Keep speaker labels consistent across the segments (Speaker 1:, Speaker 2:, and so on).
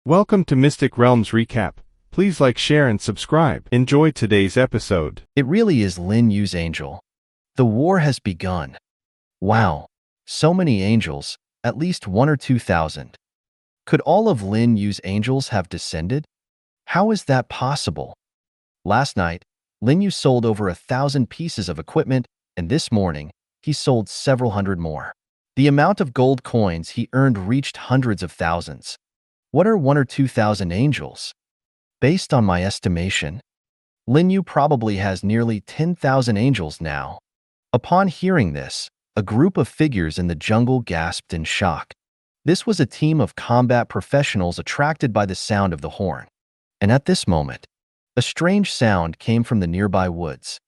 Speaker 1: Welcome to Mystic Realms Recap. Please like, share, and subscribe. Enjoy today's episode.
Speaker 2: It really is Lin Yu's angel. The war has begun. Wow, so many angels, at least 1 or 2,000. Could all of Lin Yu's angels have descended? How is that possible? Last night, Lin Yu sold over 1,000 pieces of equipment, and this morning, he sold several hundred more. The amount of gold coins he earned reached hundreds of thousands. What are 1 or 2,000 angels? Based on my estimation, Lin Yu probably has nearly 10,000 angels now. Upon hearing this, a group of figures in the jungle gasped in shock. This was a team of combat professionals attracted by the sound of the horn. And at this moment, a strange sound came from the nearby woods.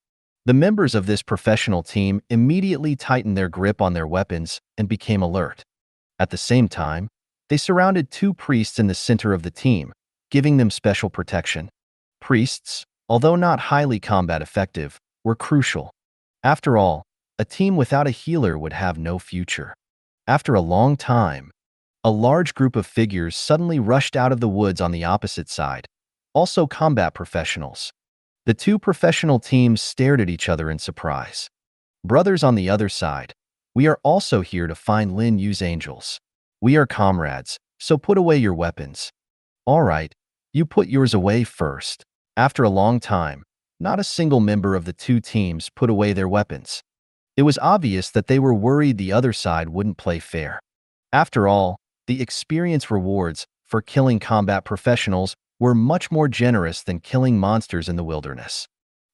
Speaker 2: The members of this professional team immediately tightened their grip on their weapons and became alert. At the same time, they surrounded 2 priests in the center of the team, giving them special protection. Priests, although not highly combat effective, were crucial. After all, a team without a healer would have no future. After a long time, a large group of figures suddenly rushed out of the woods on the opposite side, also combat professionals. The 2 professional teams stared at each other in surprise. Brothers on the other side, we are also here to find Lin Yu's angels. We are comrades, so put away your weapons. All right, you put yours away first. After a long time, not a single member of the 2 teams put away their weapons. It was obvious that they were worried the other side wouldn't play fair. After all, the experience rewards for killing combat professionals were much more generous than killing monsters in the wilderness.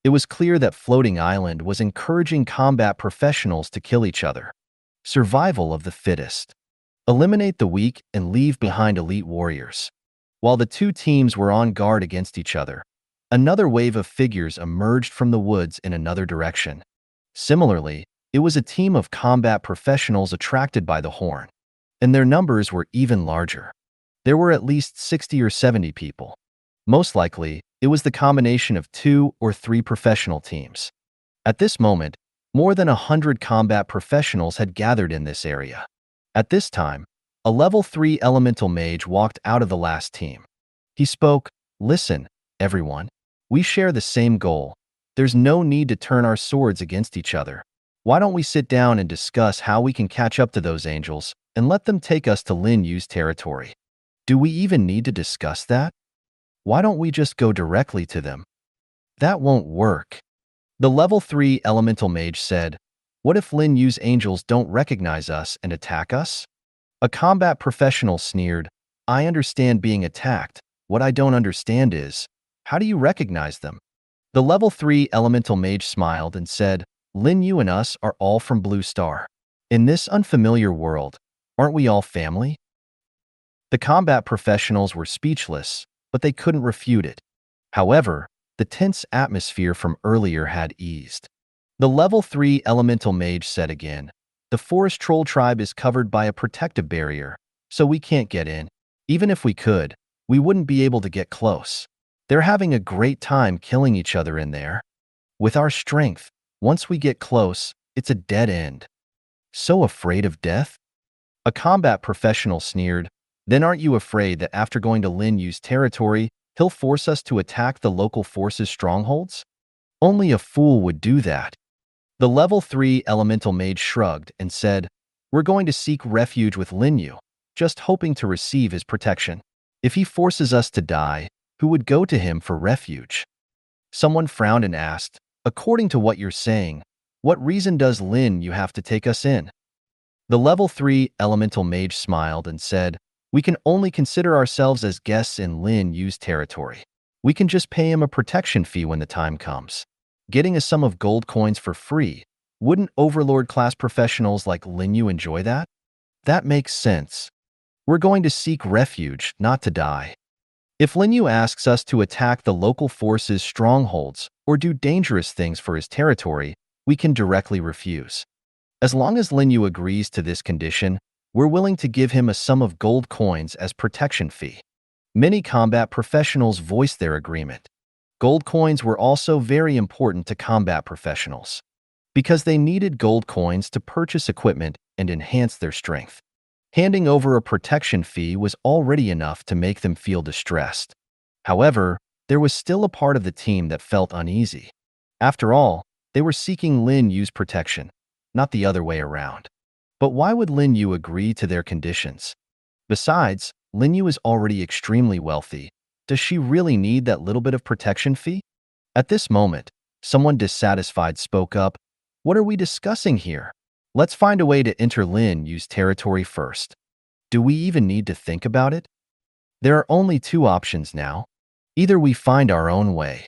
Speaker 2: It was clear that Floating Island was encouraging combat professionals to kill each other. Survival of the fittest. Eliminate the weak and leave behind elite warriors. While the 2 teams were on guard against each other, another wave of figures emerged from the woods in another direction. Similarly, it was a team of combat professionals attracted by the horn, and their numbers were even larger. There were at least 60 or 70 people. Most likely, it was the combination of 2 or 3 professional teams. At this moment, more than 100 combat professionals had gathered in this area. At this time, a level 3 elemental mage walked out of the last team. He spoke, "Listen, everyone. We share the same goal. There's no need to turn our swords against each other. Why don't we sit down and discuss how we can catch up to those angels and let them take us to Lin Yu's territory? Do we even need to discuss that? Why don't we just go directly to them?" "That won't work." The level 3 elemental mage said, "What if Lin Yu's angels don't recognize us and attack us?" A combat professional sneered, "I understand being attacked. What I don't understand is, how do you recognize them?" The level 3 elemental mage smiled and said, "Lin Yu and us are all from Blue Star. In this unfamiliar world, aren't we all family?" The combat professionals were speechless, but they couldn't refute it. However, the tense atmosphere from earlier had eased. The level 3 elemental mage said again, "The forest troll tribe is covered by a protective barrier, so we can't get in. Even if we could, we wouldn't be able to get close. They're having a great time killing each other in there. With our strength, once we get close, it's a dead end." "So afraid of death?" A combat professional sneered, "Then aren't you afraid that after going to Lin Yu's territory, he'll force us to attack the local forces' strongholds? Only a fool would do that." The level 3 elemental mage shrugged and said, "We're going to seek refuge with Lin Yu, just hoping to receive his protection. If he forces us to die, who would go to him for refuge?" Someone frowned and asked, "According to what you're saying, what reason does Lin Yu have to take us in?" The level 3 elemental mage smiled and said, "We can only consider ourselves as guests in Lin Yu's territory. We can just pay him a protection fee when the time comes. Getting a sum of gold coins for free, wouldn't overlord-class professionals like Lin Yu enjoy that? That makes sense. We're going to seek refuge, not to die. If Lin Yu asks us to attack the local forces' strongholds or do dangerous things for his territory, we can directly refuse. As long as Lin Yu agrees to this condition, we're willing to give him a sum of gold coins as protection fee." Many combat professionals voiced their agreement. Gold coins were also very important to combat professionals, because they needed gold coins to purchase equipment and enhance their strength. Handing over a protection fee was already enough to make them feel distressed. However, there was still a part of the team that felt uneasy. After all, they were seeking Lin Yu's protection, not the other way around. But why would Lin Yu agree to their conditions? Besides, Lin Yu is already extremely wealthy. Does she really need that little bit of protection fee? At this moment, someone dissatisfied spoke up. What are we discussing here? Let's find a way to enter Lin Yu's territory first. Do we even need to think about it? There are only two options now. Either we find our own way,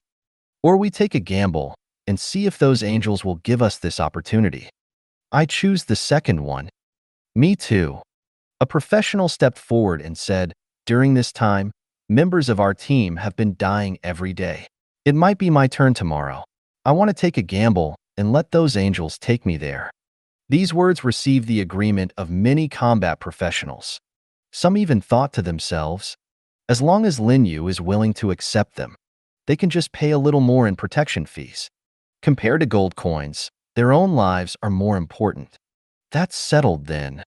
Speaker 2: or we take a gamble and see if those angels will give us this opportunity. I choose the second one. Me too. A professional stepped forward and said, during this time, members of our team have been dying every day. It might be my turn tomorrow. I want to take a gamble and let those angels take me there. These words received the agreement of many combat professionals. Some even thought to themselves, as long as Lin Yu is willing to accept them, they can just pay a little more in protection fees. Compared to gold coins, their own lives are more important. That's settled then.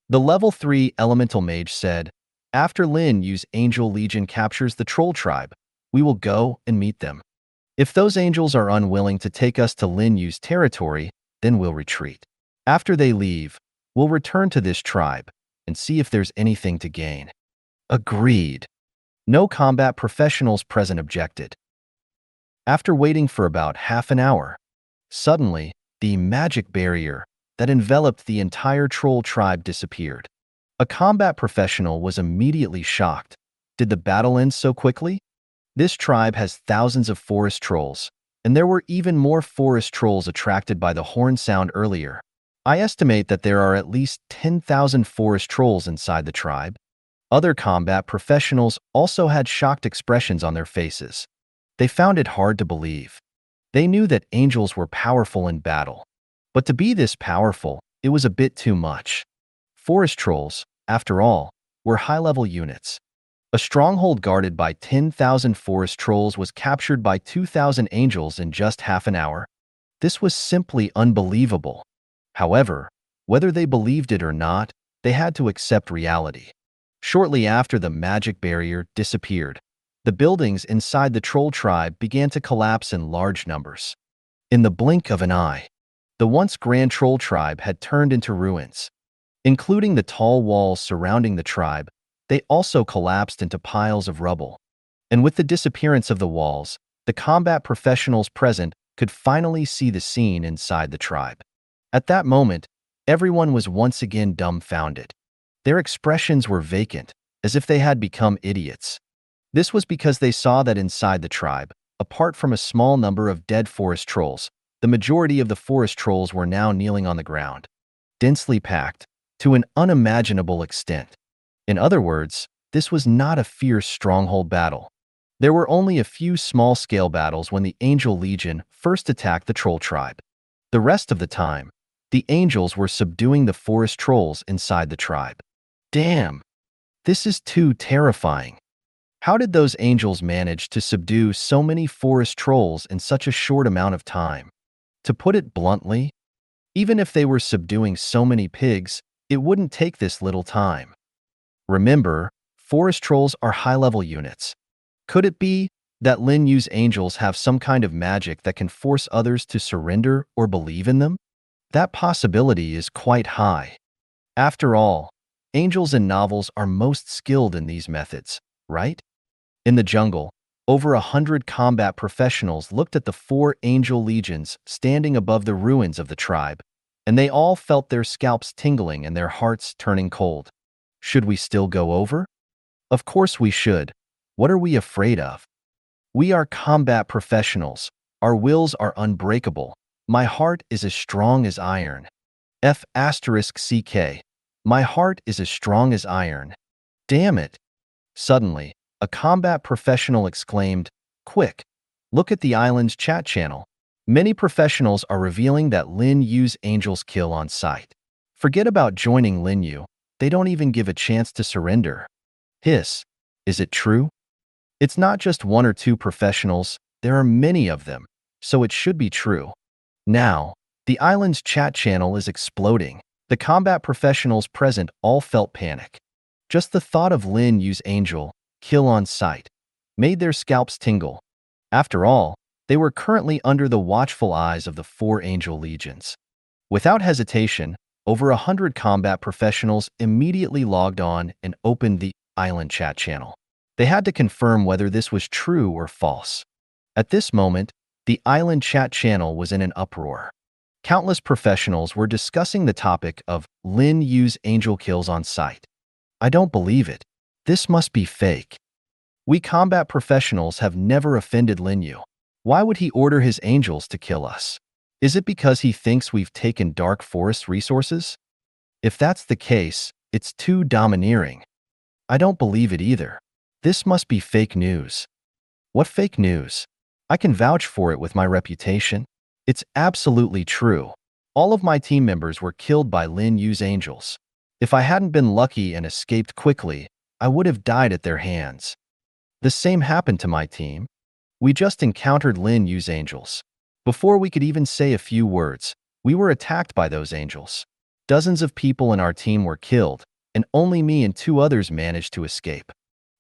Speaker 2: The level 3 elemental mage said, after Lin Yu's angel legion captures the troll tribe, we will go and meet them. If those angels are unwilling to take us to Lin Yu's territory, then we'll retreat. After they leave, we'll return to this tribe and see if there's anything to gain. Agreed. No combat professionals present objected. After waiting for about half an hour, suddenly, the magic barrier that enveloped the entire troll tribe disappeared. A combat professional was immediately shocked. Did the battle end so quickly? This tribe has thousands of forest trolls, and there were even more forest trolls attracted by the horn sound earlier. I estimate that there are at least 10,000 forest trolls inside the tribe. Other combat professionals also had shocked expressions on their faces. They found it hard to believe. They knew that angels were powerful in battle. But to be this powerful, it was a bit too much. Forest trolls, after all, were high-level units. A stronghold guarded by 10,000 forest trolls was captured by 2,000 angels in just half an hour. This was simply unbelievable. However, whether they believed it or not, they had to accept reality. Shortly after the magic barrier disappeared, the buildings inside the troll tribe began to collapse in large numbers. In the blink of an eye, the once grand troll tribe had turned into ruins. Including the tall walls surrounding the tribe, they also collapsed into piles of rubble. And with the disappearance of the walls, the combat professionals present could finally see the scene inside the tribe. At that moment, everyone was once again dumbfounded. Their expressions were vacant, as if they had become idiots. This was because they saw that inside the tribe, apart from a small number of dead forest trolls, the majority of the forest trolls were now kneeling on the ground, densely packed, to an unimaginable extent. In other words, this was not a fierce stronghold battle. There were only a few small-scale battles when the Angel Legion first attacked the troll tribe. The rest of the time, the angels were subduing the forest trolls inside the tribe. Damn! This is too terrifying. How did those angels manage to subdue so many forest trolls in such a short amount of time? To put it bluntly, even if they were subduing so many pigs, it wouldn't take this little time. Remember, forest trolls are high-level units. Could it be that Lin Yu's angels have some kind of magic that can force others to surrender or believe in them? That possibility is quite high. After all, angels in novels are most skilled in these methods, right? In the jungle, over 100 combat professionals looked at the 4 angel legions standing above the ruins of the tribe, and they all felt their scalps tingling and their hearts turning cold. Should we still go over? Of course we should. What are we afraid of? We are combat professionals. Our wills are unbreakable. My heart is as strong as iron. F***CK. My heart is as strong as iron. Damn it. Suddenly, a combat professional exclaimed, "Quick, look at the island's chat channel. Many professionals are revealing that Lin Yu's angels kill on sight. Forget about joining Lin Yu. They don't even give a chance to surrender." Hiss. Is it true? It's not just 1 or 2 professionals, there are many of them, so it should be true. Now, the island's chat channel is exploding. The combat professionals present all felt panic. Just the thought of Lin Yu's angel, kill on sight, made their scalps tingle. After all, they were currently under the watchful eyes of the 4 angel legions. Without hesitation, over 100 combat professionals immediately logged on and opened the island chat channel. They had to confirm whether this was true or false. At this moment, the island chat channel was in an uproar. Countless professionals were discussing the topic of Lin Yu's angel kills on sight. I don't believe it. This must be fake. We combat professionals have never offended Lin Yu. Why would he order his angels to kill us? Is it because he thinks we've taken dark forest resources? If that's the case, it's too domineering. I don't believe it either. This must be fake news. What fake news? I can vouch for it with my reputation. It's absolutely true. All of my team members were killed by Lin Yu's angels. If I hadn't been lucky and escaped quickly, I would have died at their hands. The same happened to my team. We just encountered Lin Yu's angels. Before we could even say a few words, we were attacked by those angels. Dozens of people in our team were killed, and only me and 2 others managed to escape.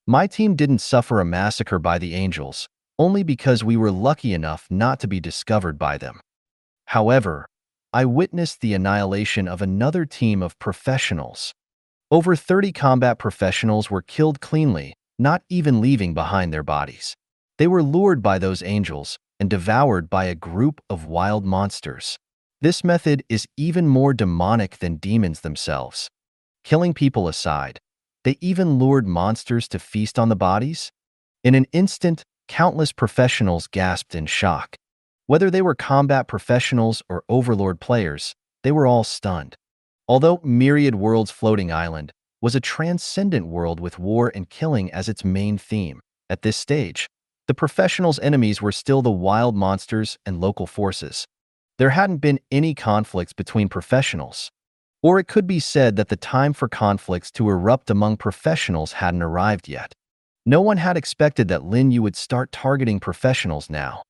Speaker 2: My team didn't suffer a massacre by the angels, only because we were lucky enough not to be discovered by them. However, I witnessed the annihilation of another team of professionals. Over 30 combat professionals were killed cleanly, not even leaving behind their bodies. They were lured by those angels and devoured by a group of wild monsters. This method is even more demonic than demons themselves. Killing people aside, they even lured monsters to feast on the bodies. In an instant, countless professionals gasped in shock. Whether they were combat professionals or overlord players, they were all stunned. Although Myriad World's floating island was a transcendent world with war and killing as its main theme, at this stage, the professionals' enemies were still the wild monsters and local forces. There hadn't been any conflicts between professionals. Or it could be said that the time for conflicts to erupt among professionals hadn't arrived yet. No one had expected that Lin Yu would start targeting professionals now.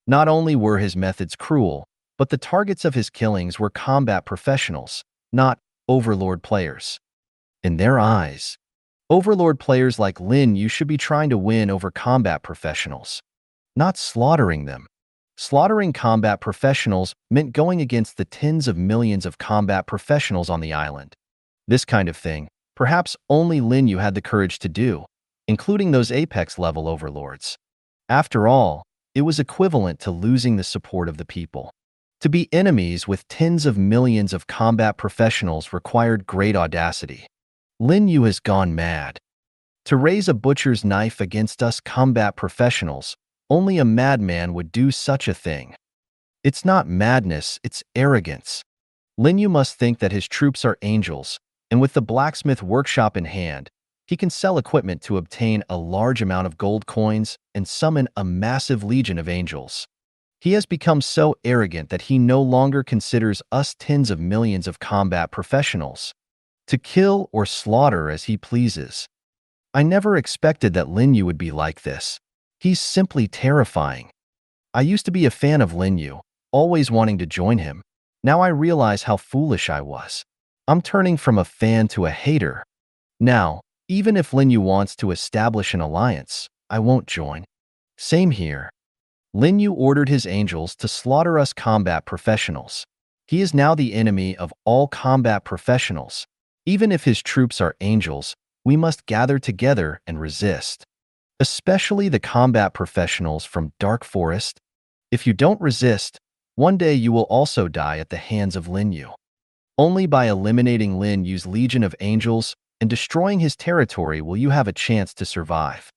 Speaker 2: Not only were his methods cruel, but the targets of his killings were combat professionals, not overlord players. In their eyes, overlord players like Lin Yu should be trying to win over combat professionals, not slaughtering them. Slaughtering combat professionals meant going against the tens of millions of combat professionals on the island. This kind of thing, perhaps only Lin Yu had the courage to do, including those apex-level overlords. After all, it was equivalent to losing the support of the people. To be enemies with tens of millions of combat professionals required great audacity. Lin Yu has gone mad. To raise a butcher's knife against us combat professionals, only a madman would do such a thing. It's not madness, it's arrogance. Lin Yu must think that his troops are angels, and with the blacksmith workshop in hand, he can sell equipment to obtain a large amount of gold coins and summon a massive legion of angels. He has become so arrogant that he no longer considers us tens of millions of combat professionals to kill or slaughter as he pleases. I never expected that Lin Yu would be like this. He's simply terrifying. I used to be a fan of Lin Yu, always wanting to join him. Now I realize how foolish I was. I'm turning from a fan to a hater. Now, even if Lin Yu wants to establish an alliance, I won't join. Same here. Lin Yu ordered his angels to slaughter us combat professionals. He is now the enemy of all combat professionals. Even if his troops are angels, we must gather together and resist. Especially the combat professionals from Dark Forest. If you don't resist, one day you will also die at the hands of Lin Yu. Only by eliminating Lin Yu's legion of angels and destroying his territory will you have a chance to survive.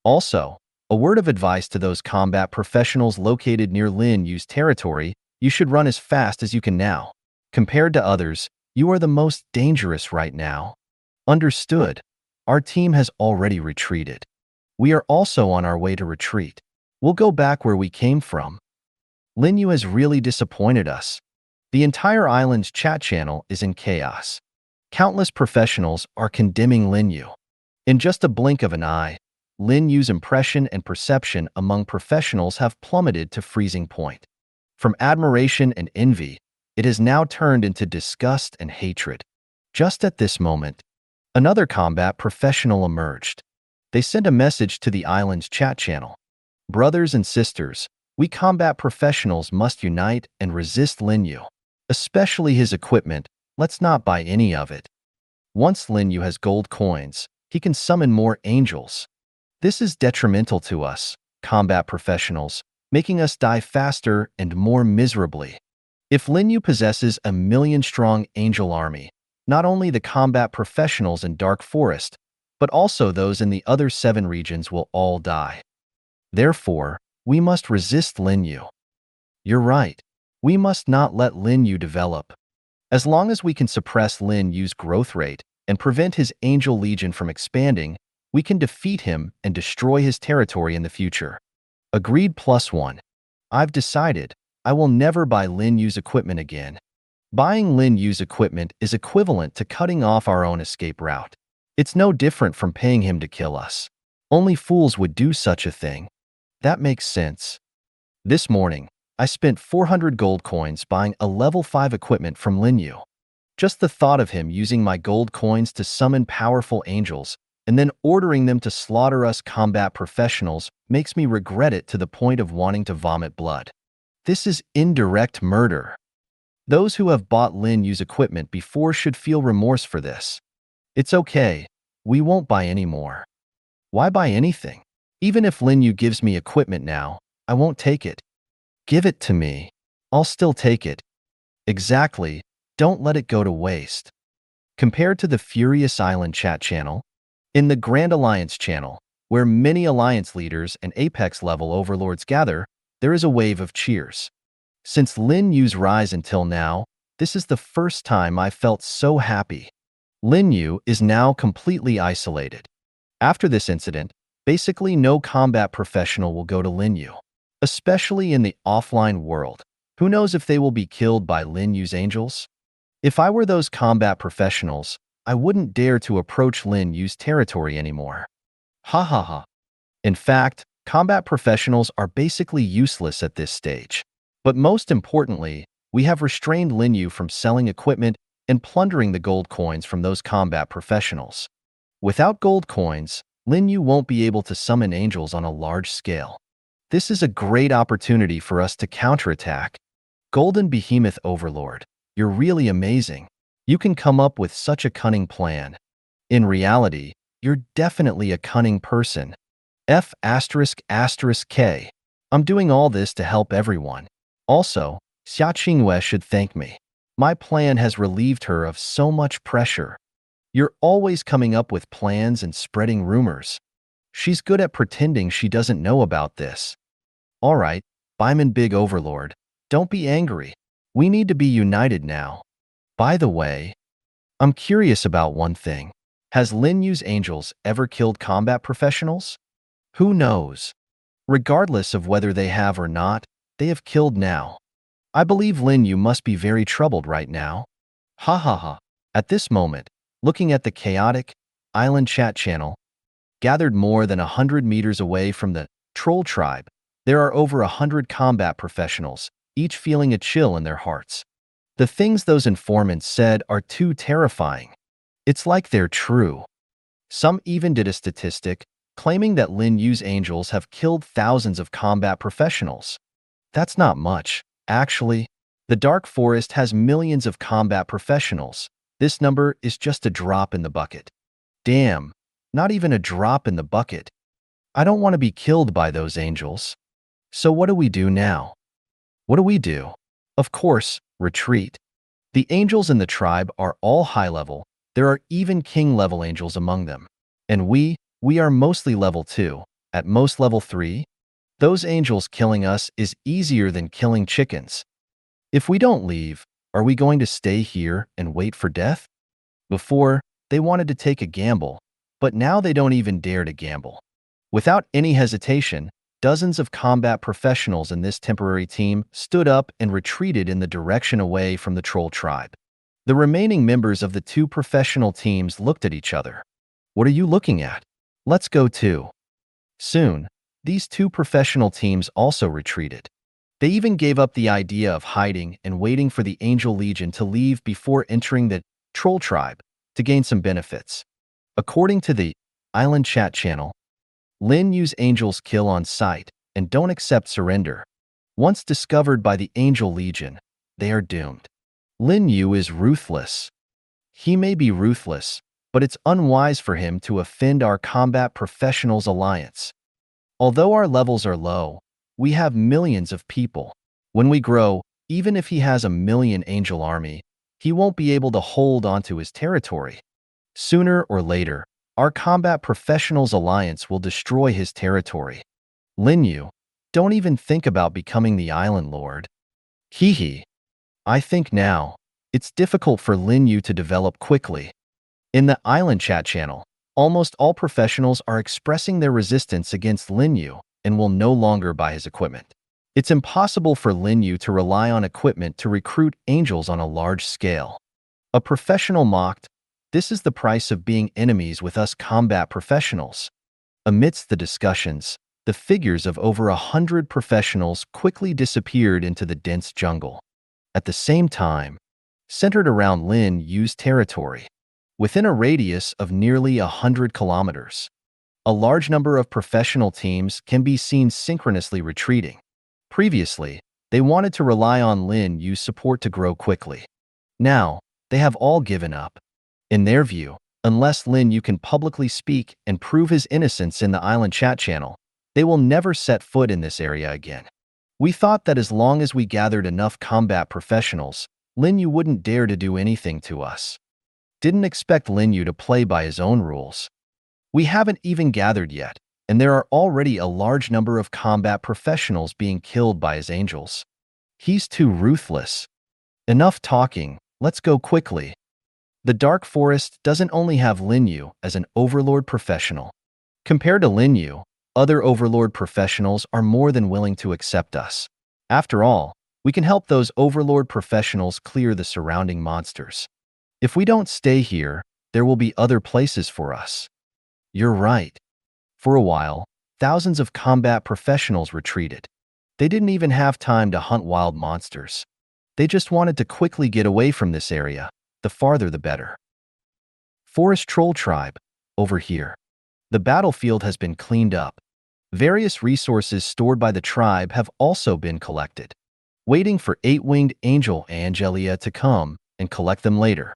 Speaker 2: Also, a word of advice to those combat professionals located near Lin Yu's territory: you should run as fast as you can now. Compared to others, you are the most dangerous right now. Understood. Our team has already retreated. We are also on our way to retreat. We'll go back where we came from. Lin Yu has really disappointed us. The entire island's chat channel is in chaos. Countless professionals are condemning Lin Yu. In just a blink of an eye, Lin Yu's impression and perception among professionals have plummeted to freezing point. From admiration and envy, It has now turned into disgust and hatred. Just at this moment, another combat professional emerged. They sent a message to the island's chat channel. Brothers and sisters, we combat professionals must unite and resist Lin Yu. Especially his equipment, let's not buy any of it. Once Lin Yu has gold coins, he can summon more angels. This is detrimental to us, combat professionals, making us die faster and more miserably. If Lin Yu possesses a million-strong angel army, not only the combat professionals in Dark Forest, but also those in the other 7 regions will all die. Therefore, we must resist Lin Yu. You're right. We must not let Lin Yu develop. As long as we can suppress Lin Yu's growth rate and prevent his angel legion from expanding, we can defeat him and destroy his territory in the future. Agreed +1. I've decided I will never buy Lin Yu's equipment again. Buying Lin Yu's equipment is equivalent to cutting off our own escape route. It's no different from paying him to kill us. Only fools would do such a thing. That makes sense. This morning, I spent 400 gold coins buying a level 5 equipment from Lin Yu. Just the thought of him using my gold coins to summon powerful angels and then ordering them to slaughter us combat professionals makes me regret it to the point of wanting to vomit blood. This is indirect murder. Those who have bought Lin Yu's equipment before should feel remorse for this. It's okay. We won't buy any more. Why buy anything? Even if Lin Yu gives me equipment now, I won't take it. Give it to me. I'll still take it. Exactly. Don't let it go to waste. Compared to the Furious Island chat channel, in the Grand Alliance channel, where many alliance leaders and apex-level overlords gather, there is a wave of cheers. Since Lin Yu's rise until now, this is the first time I felt so happy. Lin Yu is now completely isolated. After this incident, basically no combat professional will go to Lin Yu. Especially in the offline world. Who knows if they will be killed by Lin Yu's angels? If I were those combat professionals, I wouldn't dare to approach Lin Yu's territory anymore. Ha ha ha. In fact, combat professionals are basically useless at this stage. But most importantly, we have restrained Lin Yu from selling equipment and plundering the gold coins from those combat professionals. Without gold coins, Lin Yu won't be able to summon angels on a large scale. This is a great opportunity for us to counterattack. Golden Behemoth Overlord, you're really amazing. You can come up with such a cunning plan. In reality, you're definitely a cunning person. F***K. I'm doing all this to help everyone. Also, Xia Qingyue should thank me. My plan has relieved her of so much pressure. You're always coming up with plans and spreading rumors. She's good at pretending she doesn't know about this. All right, Baiman Big Overlord, don't be angry. We need to be united now. By the way, I'm curious about one thing. Has Lin Yu's angels ever killed combat professionals? Who knows? Regardless of whether they have or not, they have killed now. I believe Lin Yu must be very troubled right now. Ha ha ha. At this moment, looking at the chaotic island chat channel, gathered more than 100 meters away from the troll tribe, there are over 100 combat professionals, each feeling a chill in their hearts. The things those informants said are too terrifying. It's like they're true. Some even did a statistic claiming that Lin Yu's angels have killed thousands of combat professionals. That's not much, actually. The Dark Forest has millions of combat professionals. This number is just a drop in the bucket. Damn, not even a drop in the bucket. I don't want to be killed by those angels. So what do we do now? What do we do? Of course, retreat. The angels in the tribe are all high level. There are even king level angels among them. And we are mostly level 2, at most level 3. Those angels killing us is easier than killing chickens. If we don't leave, are we going to stay here and wait for death? Before, they wanted to take a gamble, but now they don't even dare to gamble. Without any hesitation, dozens of combat professionals in this temporary team stood up and retreated in the direction away from the troll tribe. The remaining members of the 2 professional teams looked at each other. What are you looking at? Let's go too. Soon, these 2 professional teams also retreated. They even gave up the idea of hiding and waiting for the Angel Legion to leave before entering the Troll Tribe to gain some benefits. According to the Island Chat channel, Lin Yu's angels kill on sight and don't accept surrender. Once discovered by the Angel Legion, they are doomed. Lin Yu is ruthless. He may be ruthless, but it's unwise for him to offend our Combat Professionals Alliance. Although our levels are low, we have millions of people. When we grow, even if he has a million angel army, he won't be able to hold onto his territory. Sooner or later, our Combat Professionals Alliance will destroy his territory. Lin Yu, don't even think about becoming the Island Lord. Hee. I think now, it's difficult for Lin Yu to develop quickly. In the Island Chat channel, almost all professionals are expressing their resistance against Lin Yu and will no longer buy his equipment. It's impossible for Lin Yu to rely on equipment to recruit angels on a large scale. A professional mocked, "This is the price of being enemies with us combat professionals." Amidst the discussions, the figures of over 100 professionals quickly disappeared into the dense jungle. At the same time, centered around Lin Yu's territory, within a radius of nearly 100 kilometers, a large number of professional teams can be seen synchronously retreating. Previously, they wanted to rely on Lin Yu's support to grow quickly. Now, they have all given up. In their view, unless Lin Yu can publicly speak and prove his innocence in the Island Chat channel, they will never set foot in this area again. We thought that as long as we gathered enough combat professionals, Lin Yu wouldn't dare to do anything to us. Didn't expect Lin Yu to play by his own rules. We haven't even gathered yet, and there are already a large number of combat professionals being killed by his angels. He's too ruthless. Enough talking, let's go quickly. The Dark Forest doesn't only have Lin Yu as an overlord professional. Compared to Lin Yu, other overlord professionals are more than willing to accept us. After all, we can help those overlord professionals clear the surrounding monsters. If we don't stay here, there will be other places for us. You're right. For a while, thousands of combat professionals retreated. They didn't even have time to hunt wild monsters. They just wanted to quickly get away from this area. The farther the better. Forest Troll Tribe, over here. The battlefield has been cleaned up. Various resources stored by the tribe have also been collected, waiting for 8-winged angel Angelia to come and collect them later.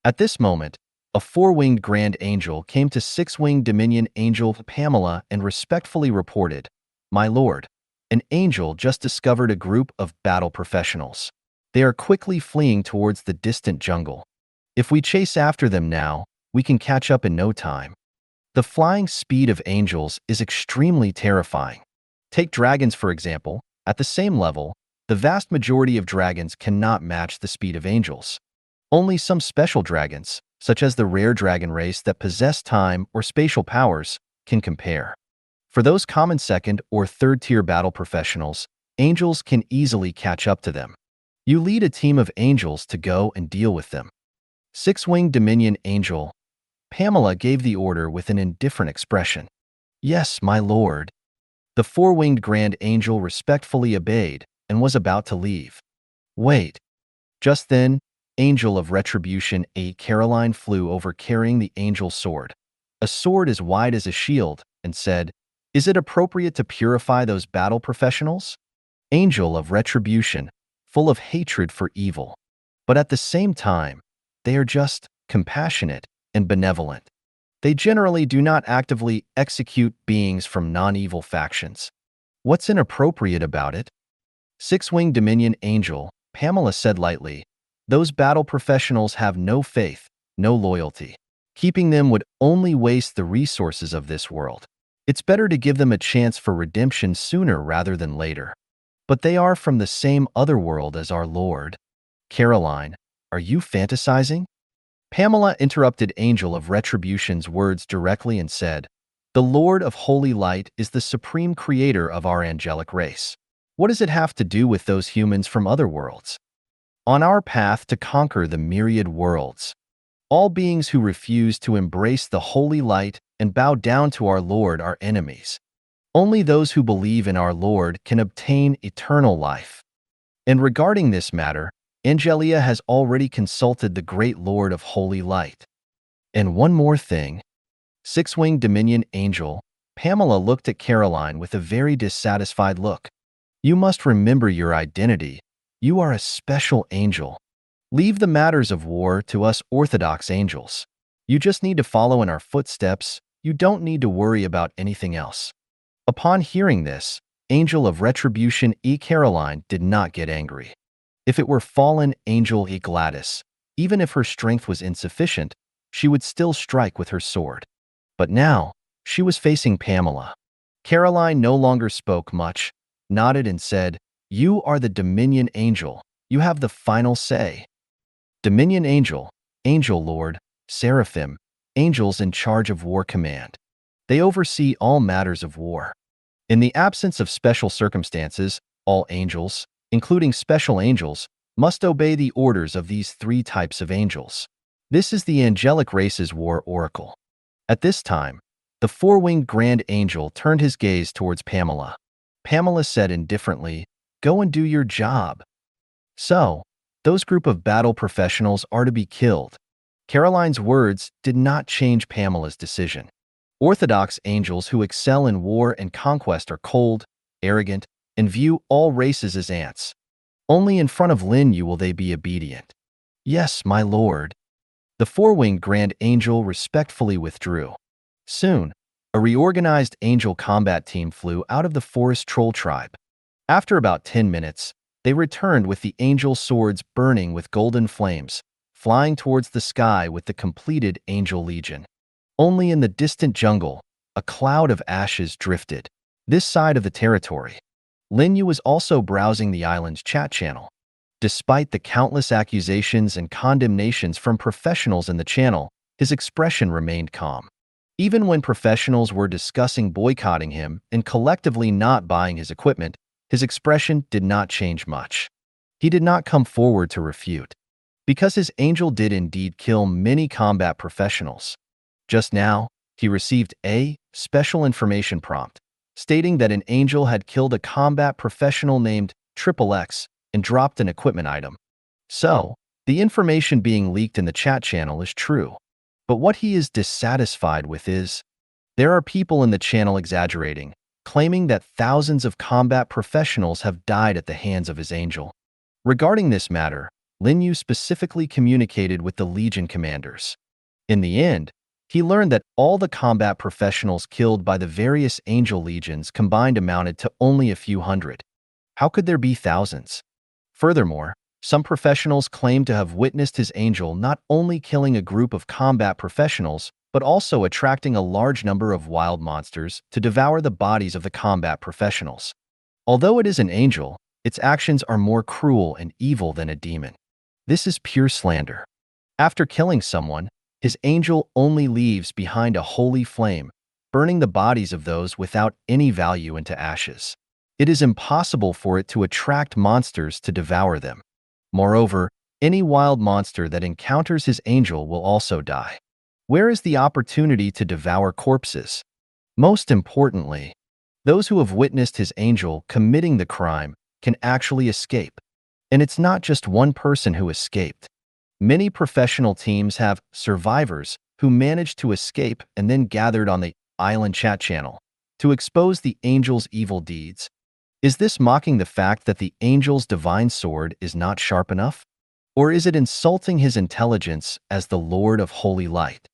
Speaker 2: At this moment, a 4-winged Grand Angel came to 6-winged Dominion Angel Pamela and respectfully reported, "My lord, an angel just discovered a group of battle professionals. They are quickly fleeing towards the distant jungle. If we chase after them now, we can catch up in no time." The flying speed of angels is extremely terrifying. Take dragons, for example. At the same level, the vast majority of dragons cannot match the speed of angels. Only some special dragons, such as the rare dragon race that possess time or spatial powers, can compare. For those common second or third-tier battle professionals, angels can easily catch up to them. You lead a team of angels to go and deal with them. 6-winged Dominion Angel Pamela gave the order with an indifferent expression. "Yes, my lord." The 4-winged Grand Angel respectfully obeyed and was about to leave. Wait. Just then, Angel of Retribution A. Caroline flew over carrying the angel's sword, a sword as wide as a shield, and said, "Is it appropriate to purify those battle professionals?" Angel of Retribution, full of hatred for evil. But at the same time, they are just compassionate and benevolent. They generally do not actively execute beings from non-evil factions. What's inappropriate about it? 6-winged Dominion Angel, Pamela said lightly, "Those battle professionals have no faith, no loyalty. Keeping them would only waste the resources of this world. It's better to give them a chance for redemption sooner rather than later. But they are from the same other world as our Lord." Caroline, are you fantasizing? Pamela interrupted Angel of Retribution's words directly and said, "The Lord of Holy Light is the supreme creator of our angelic race. What does it have to do with those humans from other worlds? On our path to conquer the myriad worlds, all beings who refuse to embrace the holy light and bow down to our Lord are enemies. Only those who believe in our Lord can obtain eternal life. And regarding this matter, Angelia has already consulted the great Lord of Holy Light. And one more thing. Six-winged Dominion Angel, Pamela looked at Caroline with a very dissatisfied look. You must remember your identity. You are a special angel. Leave the matters of war to us Orthodox angels. You just need to follow in our footsteps. You don't need to worry about anything else. Upon hearing this, Angel of Retribution Caroline did not get angry. If it were fallen Angel Gladys, even if her strength was insufficient, she would still strike with her sword. But now, she was facing Pamela. Caroline no longer spoke much, nodded and said, "You are the Dominion Angel. You have the final say." Dominion Angel, Angel Lord, Seraphim, angels in charge of war command. They oversee all matters of war. In the absence of special circumstances, all angels, including special angels, must obey the orders of these three types of angels. This is the angelic race's war oracle. At this time, the four-winged grand angel turned his gaze towards Pamela. Pamela said indifferently, "Go and do your job." So, those group of battle professionals are to be killed. Caroline's words did not change Pamela's decision. Orthodox angels who excel in war and conquest are cold, arrogant, and view all races as ants. Only in front of Lin Yu will they be obedient. "Yes, my lord." The four-winged grand angel respectfully withdrew. Soon, a reorganized angel combat team flew out of the forest troll tribe. After about 10 minutes, they returned with the angel swords burning with golden flames, flying towards the sky with the completed angel legion. Only in the distant jungle, a cloud of ashes drifted. This side of the territory. Lin Yu was also browsing the island's chat channel. Despite the countless accusations and condemnations from professionals in the channel, his expression remained calm. Even when professionals were discussing boycotting him and collectively not buying his equipment, his expression did not change much. He did not come forward to refute. Because his angel did indeed kill many combat professionals. Just now, he received a special information prompt, stating that an angel had killed a combat professional named XXX and dropped an equipment item. So, the information being leaked in the chat channel is true. But what he is dissatisfied with is, there are people in the channel exaggerating, claiming that thousands of combat professionals have died at the hands of his angel. Regarding this matter, Lin Yu specifically communicated with the Legion commanders. In the end, he learned that all the combat professionals killed by the various angel legions combined amounted to only a few hundred. How could there be thousands? Furthermore, some professionals claim to have witnessed his angel not only killing a group of combat professionals, but also attracting a large number of wild monsters to devour the bodies of the combat professionals. Although it is an angel, its actions are more cruel and evil than a demon. This is pure slander. After killing someone, his angel only leaves behind a holy flame, burning the bodies of those without any value into ashes. It is impossible for it to attract monsters to devour them. Moreover, any wild monster that encounters his angel will also die. Where is the opportunity to devour corpses? Most importantly, those who have witnessed his angel committing the crime can actually escape. And it's not just one person who escaped. Many professional teams have survivors who managed to escape and then gathered on the island chat channel to expose the angel's evil deeds. Is this mocking the fact that the angel's divine sword is not sharp enough? Or is it insulting his intelligence as the Lord of Holy Light?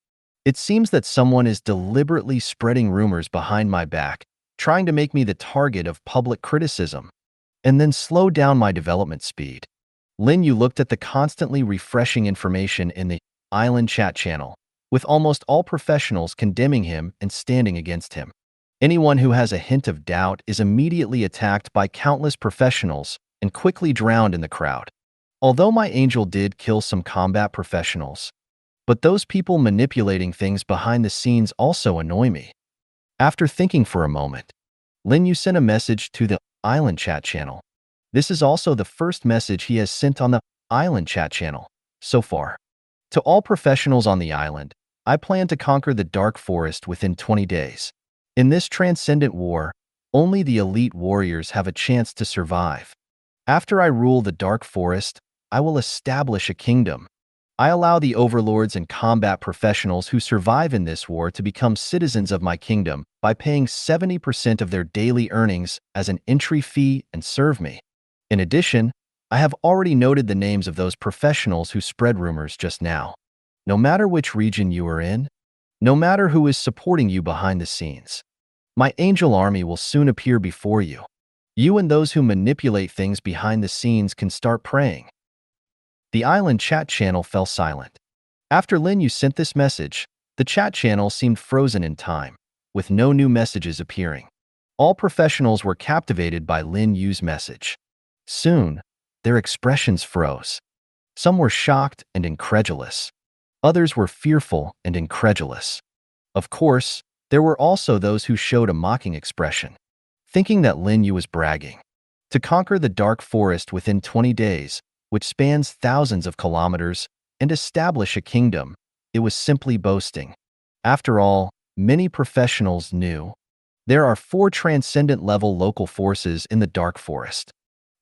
Speaker 2: It seems that someone is deliberately spreading rumors behind my back, trying to make me the target of public criticism, and then slow down my development speed. Lin Yu looked at the constantly refreshing information in the island chat channel, with almost all professionals condemning him and standing against him. Anyone who has a hint of doubt is immediately attacked by countless professionals and quickly drowned in the crowd. Although my angel did kill some combat professionals, but those people manipulating things behind the scenes also annoy me. After thinking for a moment, Lin Yu sent a message to the island chat channel. This is also the first message he has sent on the island chat channel so far. To all professionals on the island, I plan to conquer the Dark Forest within 20 days. In this transcendent war, Only the elite warriors have a chance to survive. After I rule the Dark Forest, I will establish a kingdom. I allow the overlords and combat professionals who survive in this war to become citizens of my kingdom by paying 70% of their daily earnings as an entry fee and serve me. In addition, I have already noted the names of those professionals who spread rumors just now. No matter which region you are in, no matter who is supporting you behind the scenes, my angel army will soon appear before you. You and those who manipulate things behind the scenes can start praying. The island chat channel fell silent. After Lin Yu sent this message, the chat channel seemed frozen in time, with no new messages appearing. All professionals were captivated by Lin Yu's message. Soon, their expressions froze. Some were shocked and incredulous. Others were fearful and incredulous. Of course, there were also those who showed a mocking expression, thinking that Lin Yu was bragging. To conquer the Dark Forest within 20 days, which spans thousands of kilometers, and establish a kingdom, it was simply boasting. After all, many professionals knew there are 4 transcendent-level local forces in the Dark Forest.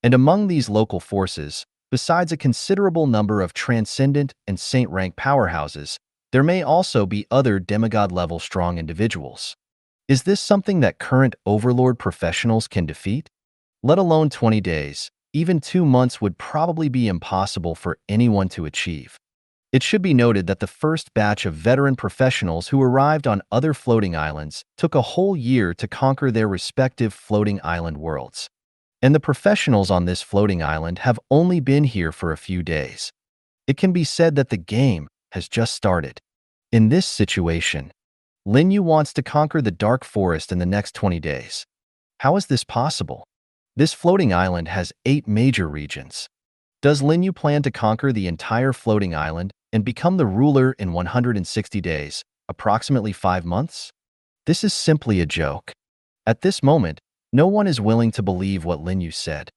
Speaker 2: And among these local forces, besides a considerable number of transcendent and saint-rank powerhouses, there may also be other demigod-level strong individuals. Is this something that current overlord professionals can defeat? Let alone 20 days, even 2 months would probably be impossible for anyone to achieve. It should be noted that the first batch of veteran professionals who arrived on other floating islands took a whole year to conquer their respective floating island worlds. And the professionals on this floating island have only been here for a few days. It can be said that the game has just started. In this situation, Lin Yu wants to conquer the Dark Forest in the next 20 days. How is this possible? This floating island has 8 major regions. Does Lin Yu plan to conquer the entire floating island and become the ruler in 160 days, approximately 5 months? This is simply a joke. At this moment, no one is willing to believe what Lin Yu said.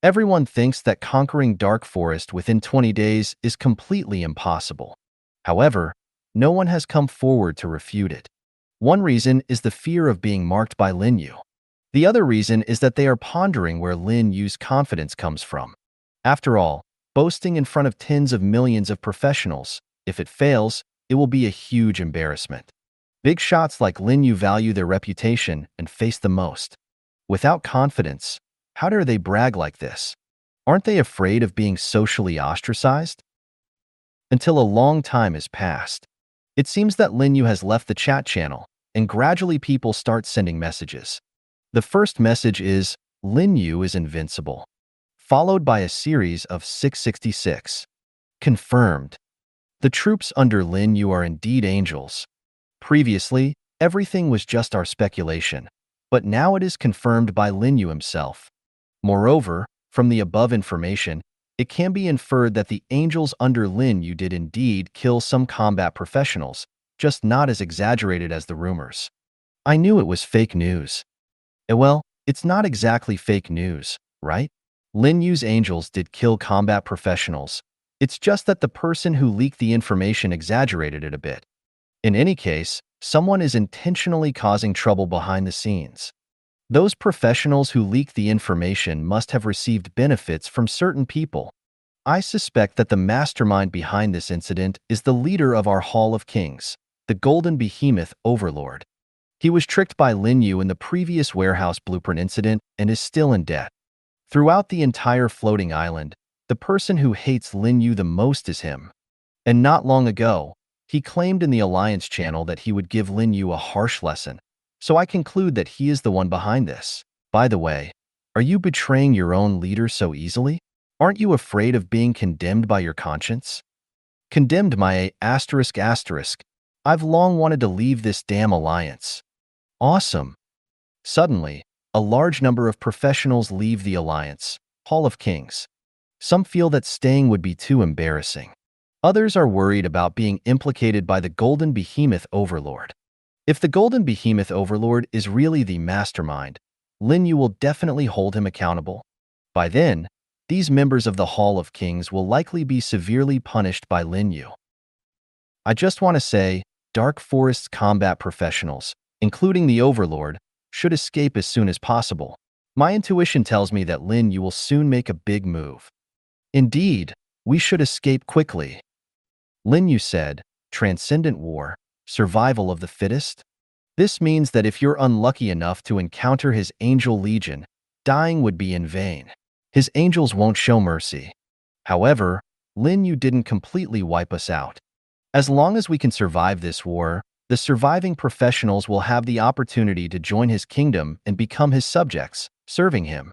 Speaker 2: Everyone thinks that conquering Dark Forest within 20 days is completely impossible. However, no one has come forward to refute it. One reason is the fear of being marked by Lin Yu. The other reason is that they are pondering where Lin Yu's confidence comes from. After all, boasting in front of tens of millions of professionals, if it fails, it will be a huge embarrassment. Big shots like Lin Yu value their reputation and face the most. Without confidence, how dare they brag like this? Aren't they afraid of being socially ostracized? Until a long time has passed. It seems that Lin Yu has left the chat channel, and gradually people start sending messages. The first message is, Lin Yu is invincible, followed by a series of 666. Confirmed. The troops under Lin Yu are indeed angels. Previously, everything was just our speculation, but now it is confirmed by Lin Yu himself. Moreover, from the above information, it can be inferred that the angels under Lin Yu did indeed kill some combat professionals, just not as exaggerated as the rumors. I knew it was fake news. Well, it's not exactly fake news, right? Lin Yu's angels did kill combat professionals. It's just that the person who leaked the information exaggerated it a bit. In any case, someone is intentionally causing trouble behind the scenes. Those professionals who leaked the information must have received benefits from certain people. I suspect that the mastermind behind this incident is the leader of our Hall of Kings, the Golden Behemoth Overlord. He was tricked by Lin Yu in the previous warehouse blueprint incident and is still in debt. Throughout the entire floating island, the person who hates Lin Yu the most is him. And not long ago, he claimed in the Alliance channel that he would give Lin Yu a harsh lesson, so I conclude that he is the one behind this. By the way, are you betraying your own leader so easily? Aren't you afraid of being condemned by your conscience? Condemned my ****. I've long wanted to leave this damn alliance. Awesome. Suddenly, a large number of professionals leave the Alliance, Hall of Kings. Some feel that staying would be too embarrassing. Others are worried about being implicated by the Golden Behemoth Overlord. If the Golden Behemoth Overlord is really the mastermind, Lin Yu will definitely hold him accountable. By then, these members of the Hall of Kings will likely be severely punished by Lin Yu. I just want to say, Dark Forest's combat professionals, including the Overlord, should escape as soon as possible. My intuition tells me that Lin Yu will soon make a big move. Indeed, we should escape quickly. Lin Yu said, Transcendent war, survival of the fittest? This means that if you're unlucky enough to encounter his angel legion, dying would be in vain. His angels won't show mercy. However, Lin Yu didn't completely wipe us out. As long as we can survive this war, the surviving professionals will have the opportunity to join his kingdom and become his subjects, serving him.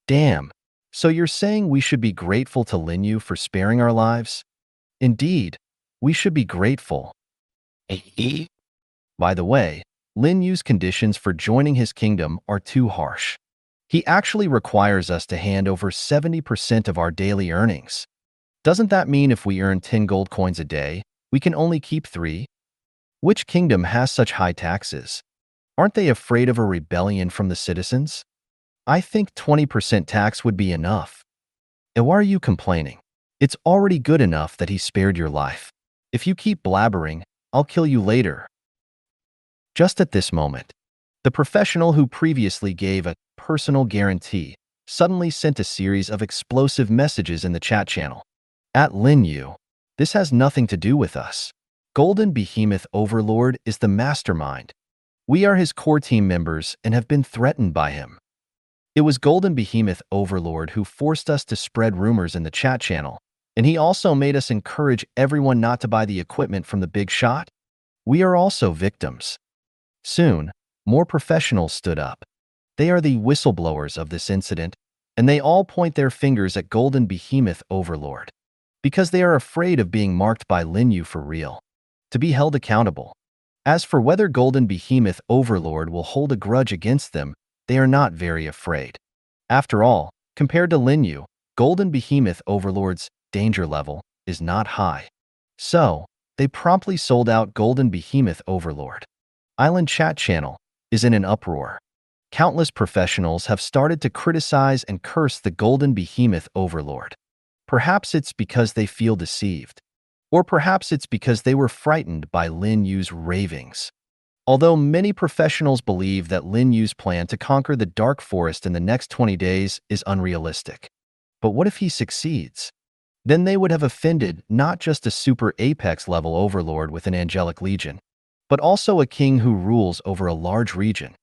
Speaker 2: Damn. So you're saying we should be grateful to Lin Yu for sparing our lives? Indeed, we should be grateful. By the way, Lin Yu's conditions for joining his kingdom are too harsh. He actually requires us to hand over 70% of our daily earnings. Doesn't that mean if we earn 10 gold coins a day, we can only keep 3? Which kingdom has such high taxes? Aren't they afraid of a rebellion from the citizens? I think 20% tax would be enough. And why are you complaining? It's already good enough that he spared your life. If you keep blabbering, I'll kill you later. Just at this moment, the professional who previously gave a personal guarantee suddenly sent a series of explosive messages in the chat channel. At Lin Yu, this has nothing to do with us. Golden Behemoth Overlord is the mastermind. We are his core team members and have been threatened by him. It was Golden Behemoth Overlord who forced us to spread rumors in the chat channel, and he also made us encourage everyone not to buy the equipment from the big shot. We are also victims. Soon, more professionals stood up. They are the whistleblowers of this incident, and they all point their fingers at Golden Behemoth Overlord, because they are afraid of being marked by Lin Yu for real, to be held accountable. As for whether Golden Behemoth Overlord will hold a grudge against them, they are not very afraid. After all, compared to Lin Yu, Golden Behemoth Overlord's danger level is not high. So, they promptly sold out Golden Behemoth Overlord. Island Chat Channel is in an uproar. Countless professionals have started to criticize and curse the Golden Behemoth Overlord. Perhaps it's because they feel deceived. Or perhaps it's because they were frightened by Lin Yu's ravings. Although many professionals believe that Lin Yu's plan to conquer the Dark Forest in the next 20 days is unrealistic. But what if he succeeds? Then they would have offended not just a super apex level overlord with an angelic legion, but also a king who rules over a large region.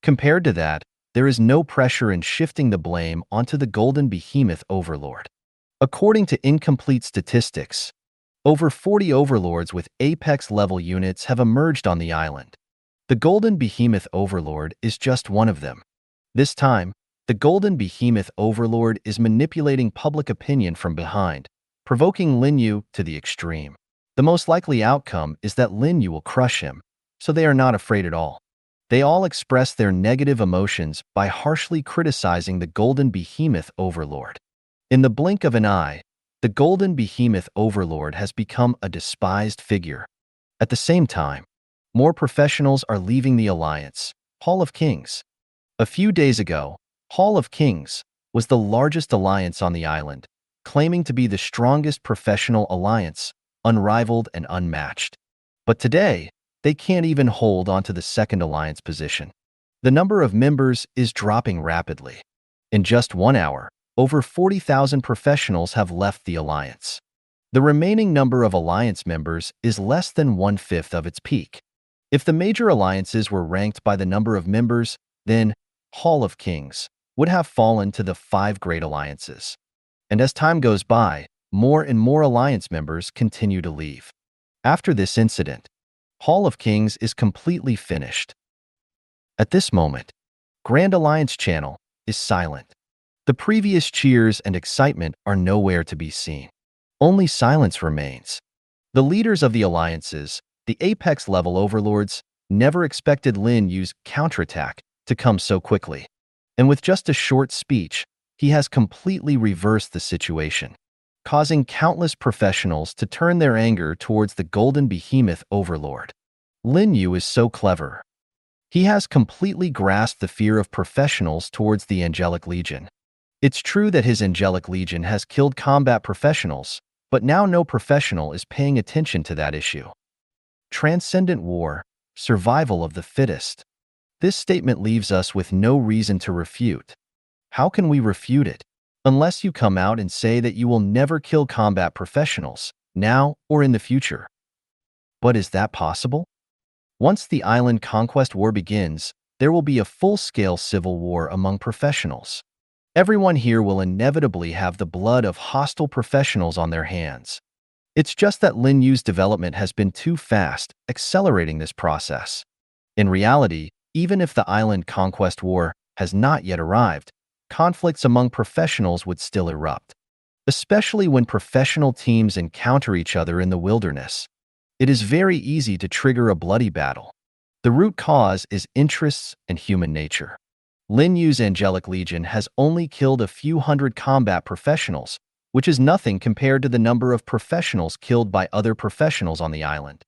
Speaker 2: Compared to that, there is no pressure in shifting the blame onto the Golden Behemoth Overlord. According to incomplete statistics, over 40 overlords with apex-level units have emerged on the island. The Golden Behemoth Overlord is just one of them. This time, the Golden Behemoth Overlord is manipulating public opinion from behind, provoking Lin Yu to the extreme. The most likely outcome is that Lin Yu will crush him, so they are not afraid at all. They all express their negative emotions by harshly criticizing the Golden Behemoth Overlord. In the blink of an eye, the Golden Behemoth Overlord has become a despised figure. At the same time, more professionals are leaving the Alliance, Hall of Kings. A few days ago, Hall of Kings was the largest alliance on the island, claiming to be the strongest professional alliance, unrivaled and unmatched. But today, they can't even hold onto the second alliance position. The number of members is dropping rapidly. In just 1 hour, over 40,000 professionals have left the alliance. The remaining number of alliance members is less than 1/5 of its peak. If the major alliances were ranked by the number of members, then Hall of Kings would have fallen to the 5 great alliances. And as time goes by, more and more alliance members continue to leave. After this incident, Hall of Kings is completely finished. At this moment, Grand Alliance Channel is silent. The previous cheers and excitement are nowhere to be seen. Only silence remains. The leaders of the alliances, the apex-level overlords, never expected Lin Yu's counterattack to come so quickly. And with just a short speech, he has completely reversed the situation, causing countless professionals to turn their anger towards the Golden Behemoth Overlord. Lin Yu is so clever. He has completely grasped the fear of professionals towards the Angelic Legion. It's true that his Angelic Legion has killed combat professionals, but now no professional is paying attention to that issue. Transcendent war, survival of the fittest. This statement leaves us with no reason to refute. How can we refute it? Unless you come out and say that you will never kill combat professionals, now or in the future. But is that possible? Once the island conquest war begins, there will be a full-scale civil war among professionals. Everyone here will inevitably have the blood of hostile professionals on their hands. It's just that Lin Yu's development has been too fast, accelerating this process. In reality, even if the island conquest war has not yet arrived, conflicts among professionals would still erupt, especially when professional teams encounter each other in the wilderness. It is very easy to trigger a bloody battle. The root cause is interests and human nature. Lin Yu's Angelic Legion has only killed a few hundred combat professionals, which is nothing compared to the number of professionals killed by other professionals on the island.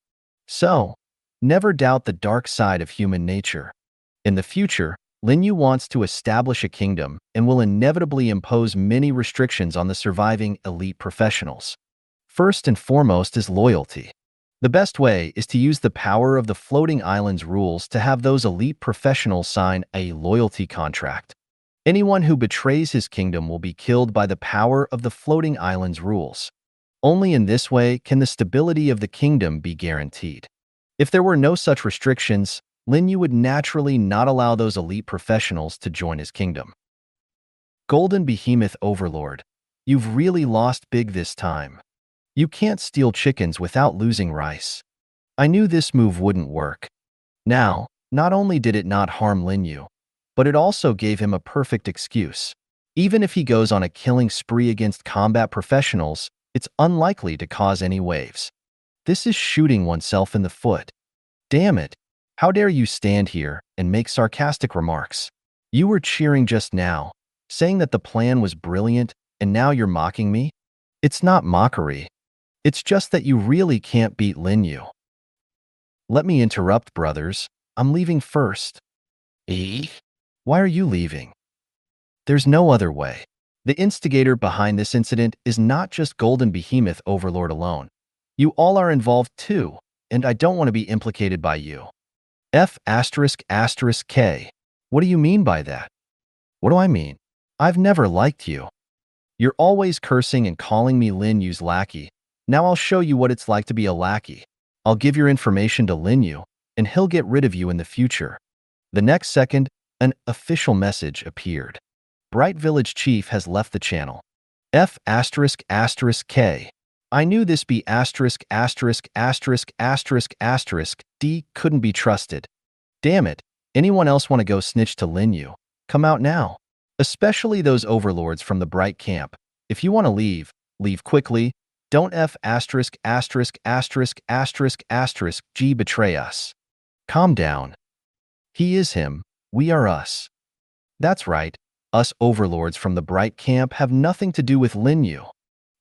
Speaker 2: So, never doubt the dark side of human nature. In the future, Lin Yu wants to establish a kingdom and will inevitably impose many restrictions on the surviving elite professionals. First and foremost is loyalty. The best way is to use the power of the floating islands rules to have those elite professionals sign a loyalty contract. Anyone who betrays his kingdom will be killed by the power of the floating islands rules. Only in this way can the stability of the kingdom be guaranteed. If there were no such restrictions, Lin Yu would naturally not allow those elite professionals to join his kingdom. Golden Behemoth Overlord, you've really lost big this time. You can't steal chickens without losing rice. I knew this move wouldn't work. Now, not only did it not harm Lin Yu, but it also gave him a perfect excuse. Even if he goes on a killing spree against combat professionals, it's unlikely to cause any waves. This is shooting oneself in the foot. Damn it! How dare you stand here and make sarcastic remarks? You were cheering just now, saying that the plan was brilliant, and now you're mocking me? It's not mockery. It's just that you really can't beat Lin Yu. Let me interrupt, brothers. I'm leaving first. Why are you leaving? There's no other way. The instigator behind this incident is not just Golden Behemoth Overlord alone. You all are involved too, and I don't want to be implicated by you. F***K. What do you mean by that? What do I mean? I've never liked you. You're always cursing and calling me Lin Yu's lackey. Now I'll show you what it's like to be a lackey. I'll give your information to Lin Yu, and he'll get rid of you in the future. The next second, an official message appeared. Bright Village Chief has left the channel. F***K. I knew this be D couldn't be trusted. Damn it. Anyone else want to go snitch to Lin Yu? Come out now. Especially those overlords from the Bright Camp. If you want to leave, leave quickly. Don't G betray us. Calm down. He is him, we are us. That's right, us overlords from the Bright Camp have nothing to do with Lin Yu.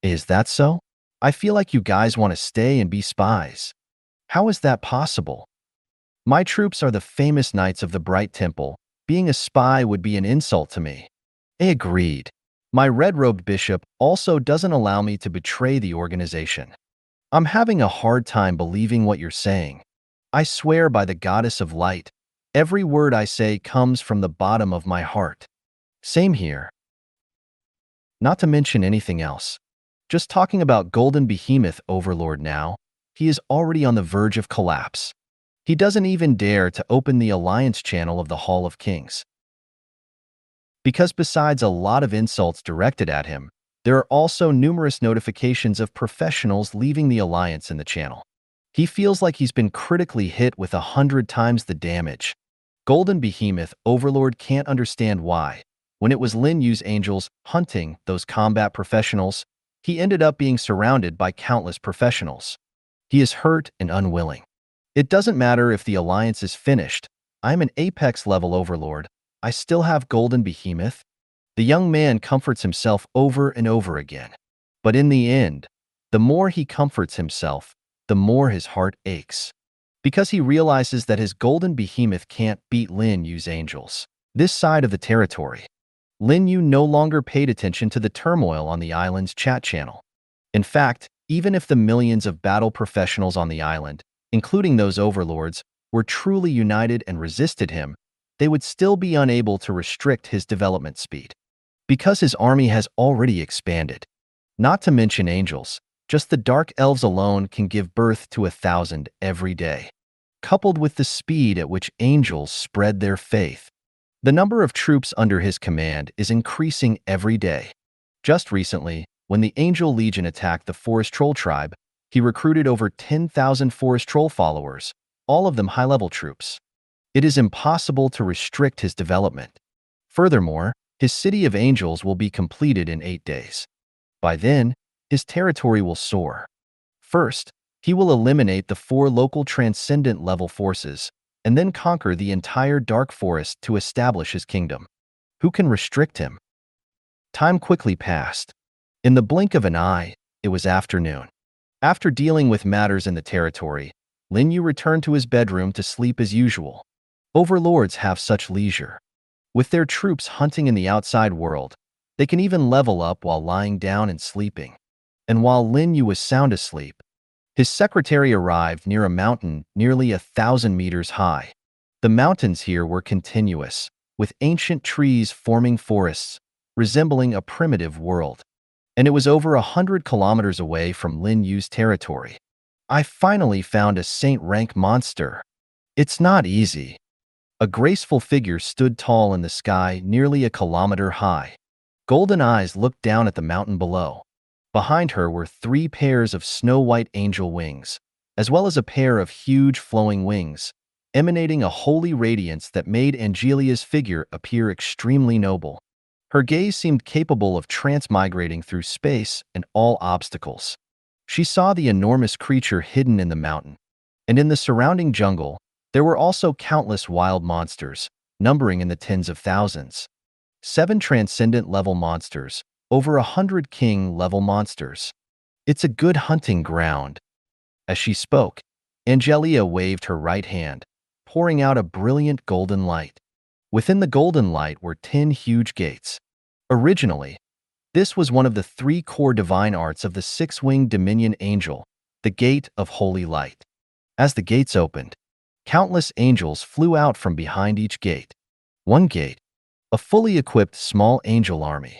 Speaker 2: Is that so? I feel like you guys want to stay and be spies. How is that possible? My troops are the famous knights of the Bright Temple. Being a spy would be an insult to me. Agreed. My red-robed bishop also doesn't allow me to betray the organization. I'm having a hard time believing what you're saying. I swear by the goddess of light, every word I say comes from the bottom of my heart. Same here. Not to mention anything else. Just talking about Golden Behemoth Overlord now, he is already on the verge of collapse. He doesn't even dare to open the Alliance channel of the Hall of Kings. Because besides a lot of insults directed at him, there are also numerous notifications of professionals leaving the Alliance in the channel. He feels like he's been critically hit with 100 times the damage. Golden Behemoth Overlord can't understand why. When it was Lin Yu's angels hunting those combat professionals, he ended up being surrounded by countless professionals. He is hurt and unwilling. It doesn't matter if the Alliance is finished. I'm an Apex-level Overlord. I still have Golden Behemoth. The young man comforts himself over and over again. But in the end, the more he comforts himself, the more his heart aches. Because he realizes that his Golden Behemoth can't beat Lin Yu's angels. This side of the territory. Lin Yu no longer paid attention to the turmoil on the island's chat channel. In fact, even if the millions of battle professionals on the island, including those overlords, were truly united and resisted him, they would still be unable to restrict his development speed, because his army has already expanded. Not to mention angels, just the dark elves alone can give birth to 1,000 every day. Coupled with the speed at which angels spread their faith, the number of troops under his command is increasing every day. Just recently, when the Angel Legion attacked the Forest Troll tribe, he recruited over 10,000 Forest Troll followers, all of them high-level troops. It is impossible to restrict his development. Furthermore, his city of angels will be completed in 8 days. By then, his territory will soar. First, he will eliminate the 4 local transcendent level forces, and then conquer the entire Dark Forest to establish his kingdom. Who can restrict him? Time quickly passed. In the blink of an eye, it was afternoon. After dealing with matters in the territory, Lin Yu returned to his bedroom to sleep as usual. Overlords have such leisure. With their troops hunting in the outside world, they can even level up while lying down and sleeping. And while Lin Yu was sound asleep, his secretary arrived near a mountain nearly 1,000 meters high. The mountains here were continuous, with ancient trees forming forests, resembling a primitive world. And it was over 100 kilometers away from Lin Yu's territory. I finally found a saint rank monster. It's not easy. A graceful figure stood tall in the sky nearly a kilometer high. Golden eyes looked down at the mountain below. Behind her were 3 pairs of snow-white angel wings, as well as a pair of huge flowing wings, emanating a holy radiance that made Angelia's figure appear extremely noble. Her gaze seemed capable of transmigrating through space and all obstacles. She saw the enormous creature hidden in the mountain, and in the surrounding jungle, there were also countless wild monsters, numbering in the tens of thousands. 7 transcendent-level monsters, over 100 king-level monsters. It's a good hunting ground. As she spoke, Angelia waved her right hand, pouring out a brilliant golden light. Within the golden light were 10 huge gates. Originally, this was one of the 3 core divine arts of the 6-winged Dominion Angel, the Gate of Holy Light. As the gates opened, countless angels flew out from behind each gate. One gate, a fully equipped small angel army.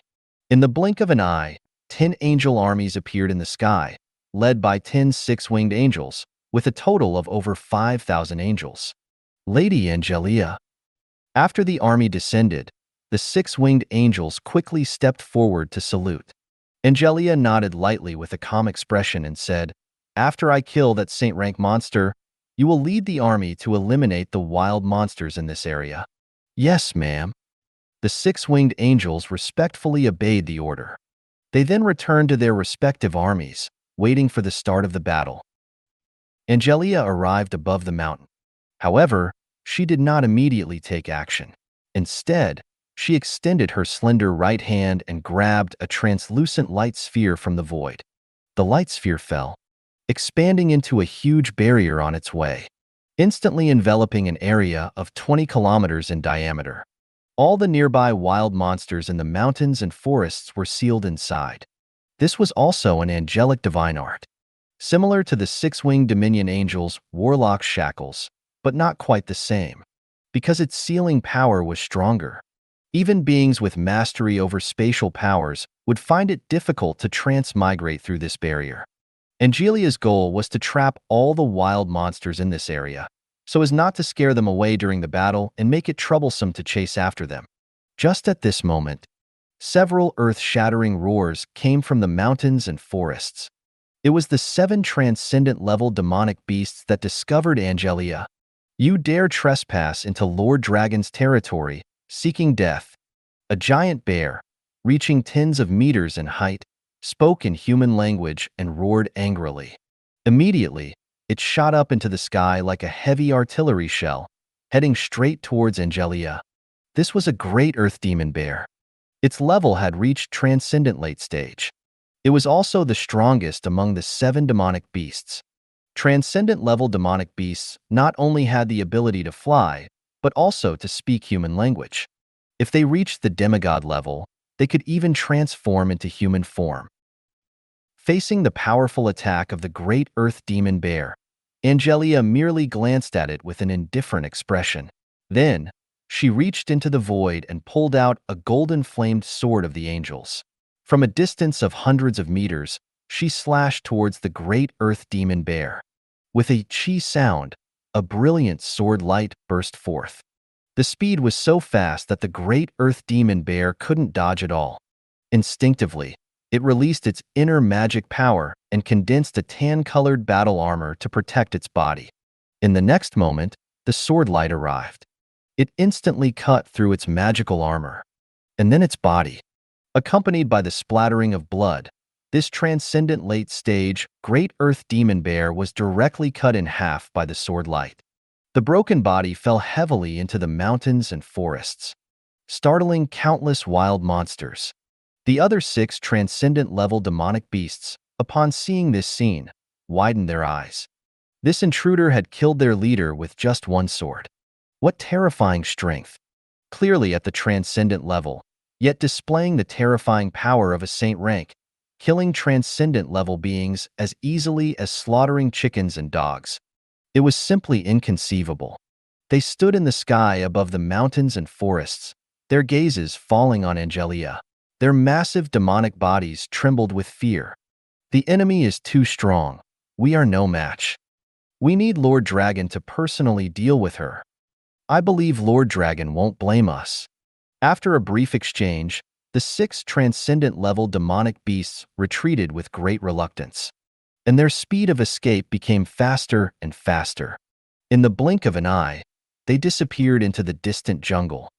Speaker 2: In the blink of an eye, 10 angel armies appeared in the sky, led by 10 6-winged angels, with a total of over 5,000 angels. Lady Angelia. After the army descended, the 6-winged angels quickly stepped forward to salute. Angelia nodded lightly with a calm expression and said, "After I kill that saint-rank monster, you will lead the army to eliminate the wild monsters in this area." "Yes, ma'am." The 6-winged angels respectfully obeyed the order. They then returned to their respective armies, waiting for the start of the battle. Angelia arrived above the mountain. However, she did not immediately take action. Instead, she extended her slender right hand and grabbed a translucent light sphere from the void. The light sphere fell, expanding into a huge barrier on its way, instantly enveloping an area of 20 kilometers in diameter. All the nearby wild monsters in the mountains and forests were sealed inside. This was also an angelic divine art, similar to the 6-winged Dominion Angel's Warlock Shackles, but not quite the same, because its sealing power was stronger. Even beings with mastery over spatial powers would find it difficult to transmigrate through this barrier. Angelia's goal was to trap all the wild monsters in this area, so as not to scare them away during the battle and make it troublesome to chase after them. Just at this moment, several earth-shattering roars came from the mountains and forests. It was the 7 transcendent-level demonic beasts that discovered Angelia. "You dare trespass into Lord Dragon's territory, seeking death." A giant bear, reaching tens of meters in height, spoke in human language and roared angrily. Immediately, it shot up into the sky like a heavy artillery shell, heading straight towards Angelia. This was a great earth demon bear. Its level had reached transcendent late stage. It was also the strongest among the 7 demonic beasts. Transcendent level demonic beasts not only had the ability to fly, but also to speak human language. If they reached the demigod level, they could even transform into human form. Facing the powerful attack of the great earth demon bear, Angelia merely glanced at it with an indifferent expression. Then, She reached into the void and pulled out a golden-flamed sword of the angels. From a distance of hundreds of meters, she slashed towards the great earth demon bear. With a chi sound, a brilliant sword light burst forth. The speed was so fast that the great earth demon bear couldn't dodge at all. Instinctively, it released its inner magic power and condensed a tan-colored battle armor to protect its body. In the next moment, the sword light arrived. It instantly cut through its magical armor. And then its body. Accompanied by the splattering of blood, this transcendent late-stage, great earth demon bear was directly cut in half by the sword light. The broken body fell heavily into the mountains and forests, startling countless wild monsters. The other 6 transcendent-level demonic beasts, upon seeing this scene, widened their eyes. This intruder had killed their leader with just one sword. What terrifying strength! Clearly at the transcendent level, yet displaying the terrifying power of a saint rank, killing transcendent-level beings as easily as slaughtering chickens and dogs. It was simply inconceivable. They stood in the sky above the mountains and forests, their gazes falling on Angelia. Their massive demonic bodies trembled with fear. The enemy is too strong. We are no match. We need Lord Dragon to personally deal with her. I believe Lord Dragon won't blame us. After a brief exchange, the 6 transcendent-level demonic beasts retreated with great reluctance, and their speed of escape became faster and faster. In the blink of an eye, they disappeared into the distant jungle.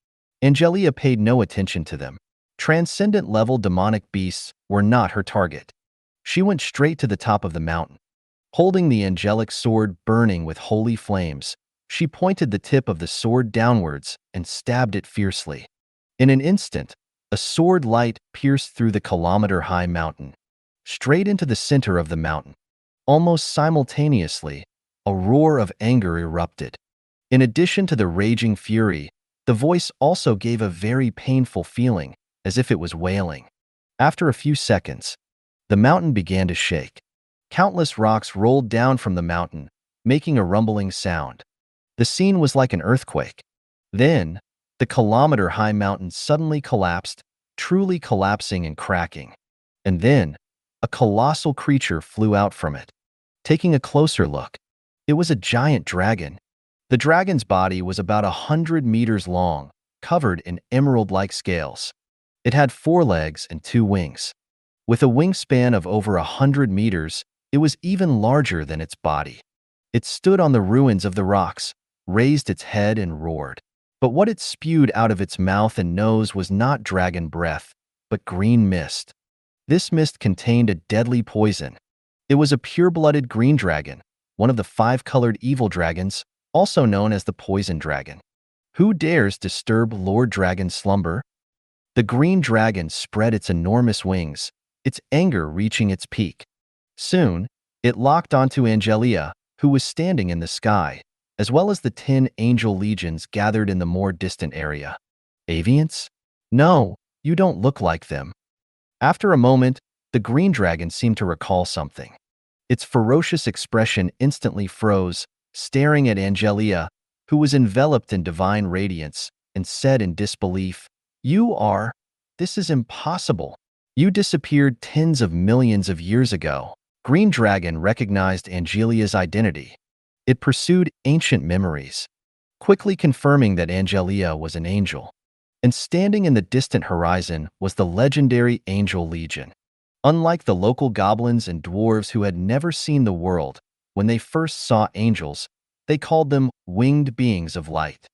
Speaker 2: Angelia paid no attention to them. Transcendent-level demonic beasts were not her target. She went straight to the top of the mountain. Holding the angelic sword burning with holy flames, she pointed the tip of the sword downwards and stabbed it fiercely. In an instant, a sword light pierced through the kilometer-high mountain, straight into the center of the mountain. Almost simultaneously, a roar of anger erupted. In addition to the raging fury, the voice also gave a very painful feeling, as if it was wailing. After a few seconds, the mountain began to shake. Countless rocks rolled down from the mountain, making a rumbling sound. The scene was like an earthquake. Then, the kilometer-high mountain suddenly collapsed, truly collapsing and cracking. And then, a colossal creature flew out from it. Taking a closer look, it was a giant dragon. The dragon's body was about 100 meters long, covered in emerald-like scales. It had 4 legs and 2 wings. With a wingspan of over 100 meters, it was even larger than its body. It stood on the ruins of the rocks, raised its head and roared. But what it spewed out of its mouth and nose was not dragon breath, but green mist. This mist contained a deadly poison. It was a pure-blooded green dragon, one of the 5-colored evil dragons, also known as the poison dragon. Who dares disturb Lord Dragon's slumber? The green dragon spread its enormous wings, its anger reaching its peak. Soon, it locked onto Angelia, who was standing in the sky, as well as the 10 angel legions gathered in the more distant area. Aviants? No, you don't look like them. After a moment, the green dragon seemed to recall something. Its ferocious expression instantly froze, staring at Angelia, who was enveloped in divine radiance, and said in disbelief, This is impossible. You disappeared tens of millions of years ago." Green Dragon recognized Angelia's identity. It pursued ancient memories, quickly confirming that Angelia was an angel. And standing in the distant horizon was the legendary Angel Legion. Unlike the local goblins and dwarves who had never seen the world, when they first saw angels, they called them winged beings of light.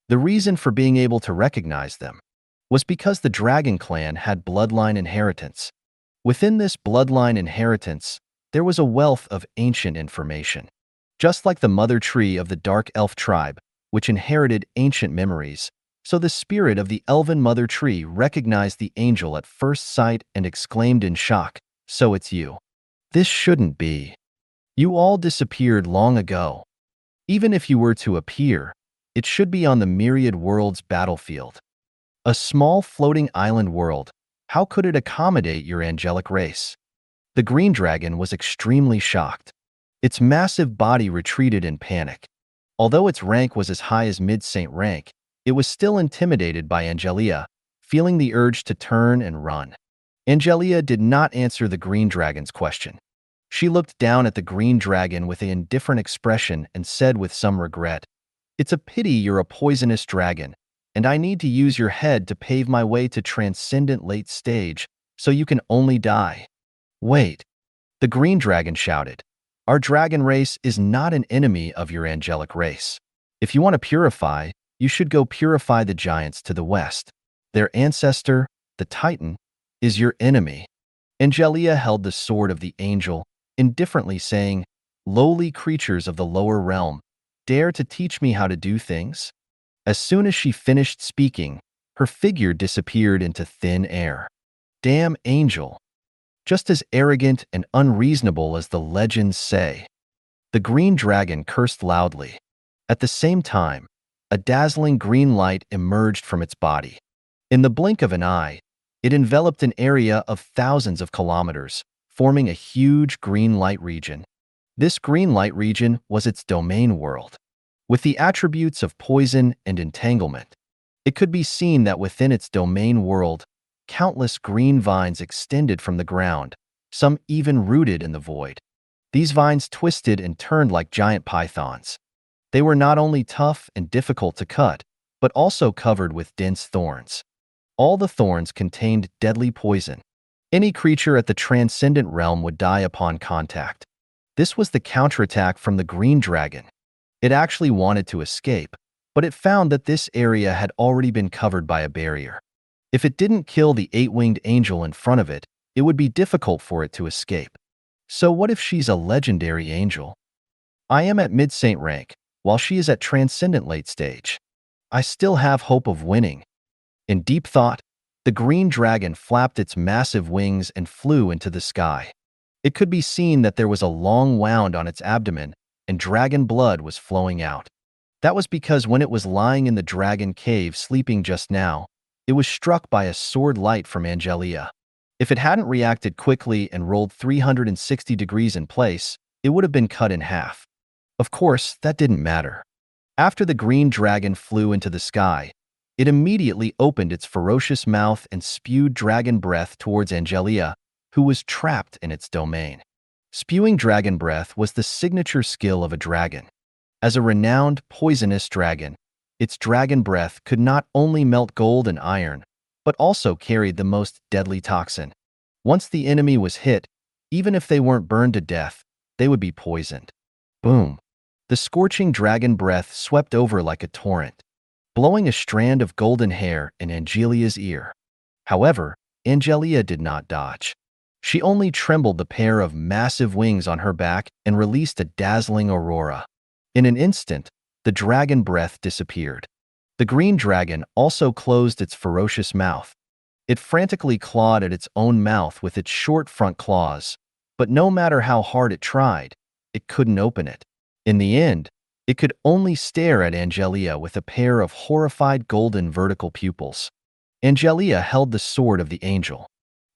Speaker 2: The reason for being able to recognize them was because the dragon clan had bloodline inheritance. Within this bloodline inheritance, there was a wealth of ancient information. Just like the mother tree of the dark elf tribe, which inherited ancient memories, so the spirit of the elven mother tree recognized the angel at first sight and exclaimed in shock, "So it's you. This shouldn't be. You all disappeared long ago. Even if you were to appear, it should be on the myriad worlds battlefield. A small floating island world, how could it accommodate your angelic race?" The green dragon was extremely shocked. Its massive body retreated in panic. Although its rank was as high as mid-saint rank, It was still intimidated by Angelia, feeling the urge to turn and run. Angelia did not answer the green dragon's question. She looked down at the green dragon with an indifferent expression and said with some regret, "It's a pity you're a poisonous dragon, and I need to use your head to pave my way to transcendent late stage, so you can only die." "Wait," the green dragon shouted. "Our dragon race is not an enemy of your angelic race. If you want to purify, you should go purify the giants to the west. Their ancestor, the Titan, is your enemy." Angelia held the sword of the angel, indifferently saying, "Lowly creatures of the lower realm, dare to teach me how to do things?" As soon as she finished speaking, her figure disappeared into thin air. Damn angel. Just as arrogant and unreasonable as the legends say. The green dragon cursed loudly. At the same time, a dazzling green light emerged from its body. In the blink of an eye, it enveloped an area of thousands of kilometers, forming a huge green light region. This green light region was its domain world. With the attributes of poison and entanglement, it could be seen that within its domain world, countless green vines extended from the ground, some even rooted in the void. These vines twisted and turned like giant pythons. They were not only tough and difficult to cut, but also covered with dense thorns. All the thorns contained deadly poison. Any creature at the transcendent realm would die upon contact. This was the counterattack from the green dragon. It actually wanted to escape, but it found that this area had already been covered by a barrier. If it didn't kill the eight-winged angel in front of it, it would be difficult for it to escape. So what if she's a legendary angel? I am at mid-saint rank, while she is at transcendent late stage. I still have hope of winning. In deep thought, the green dragon flapped its massive wings and flew into the sky. It could be seen that there was a long wound on its abdomen, and dragon blood was flowing out. That was because when it was lying in the dragon cave sleeping just now, it was struck by a sword light from Angelia. If it hadn't reacted quickly and rolled 360 degrees in place, it would have been cut in half. Of course, that didn't matter. After the green dragon flew into the sky, it immediately opened its ferocious mouth and spewed dragon breath towards Angelia, who was trapped in its domain. Spewing dragon breath was the signature skill of a dragon. As a renowned poisonous dragon, its dragon breath could not only melt gold and iron, but also carried the most deadly toxin. Once the enemy was hit, even if they weren't burned to death, they would be poisoned. Boom! The scorching dragon breath swept over like a torrent, blowing a strand of golden hair in Angelia's ear. However, Angelia did not dodge. She only trembled the pair of massive wings on her back and released a dazzling aurora. In an instant, the dragon breath disappeared. The green dragon also closed its ferocious mouth. It frantically clawed at its own mouth with its short front claws, but no matter how hard it tried, it couldn't open it. In the end, it could only stare at Angelia with a pair of horrified golden vertical pupils. Angelia held the sword of the angel.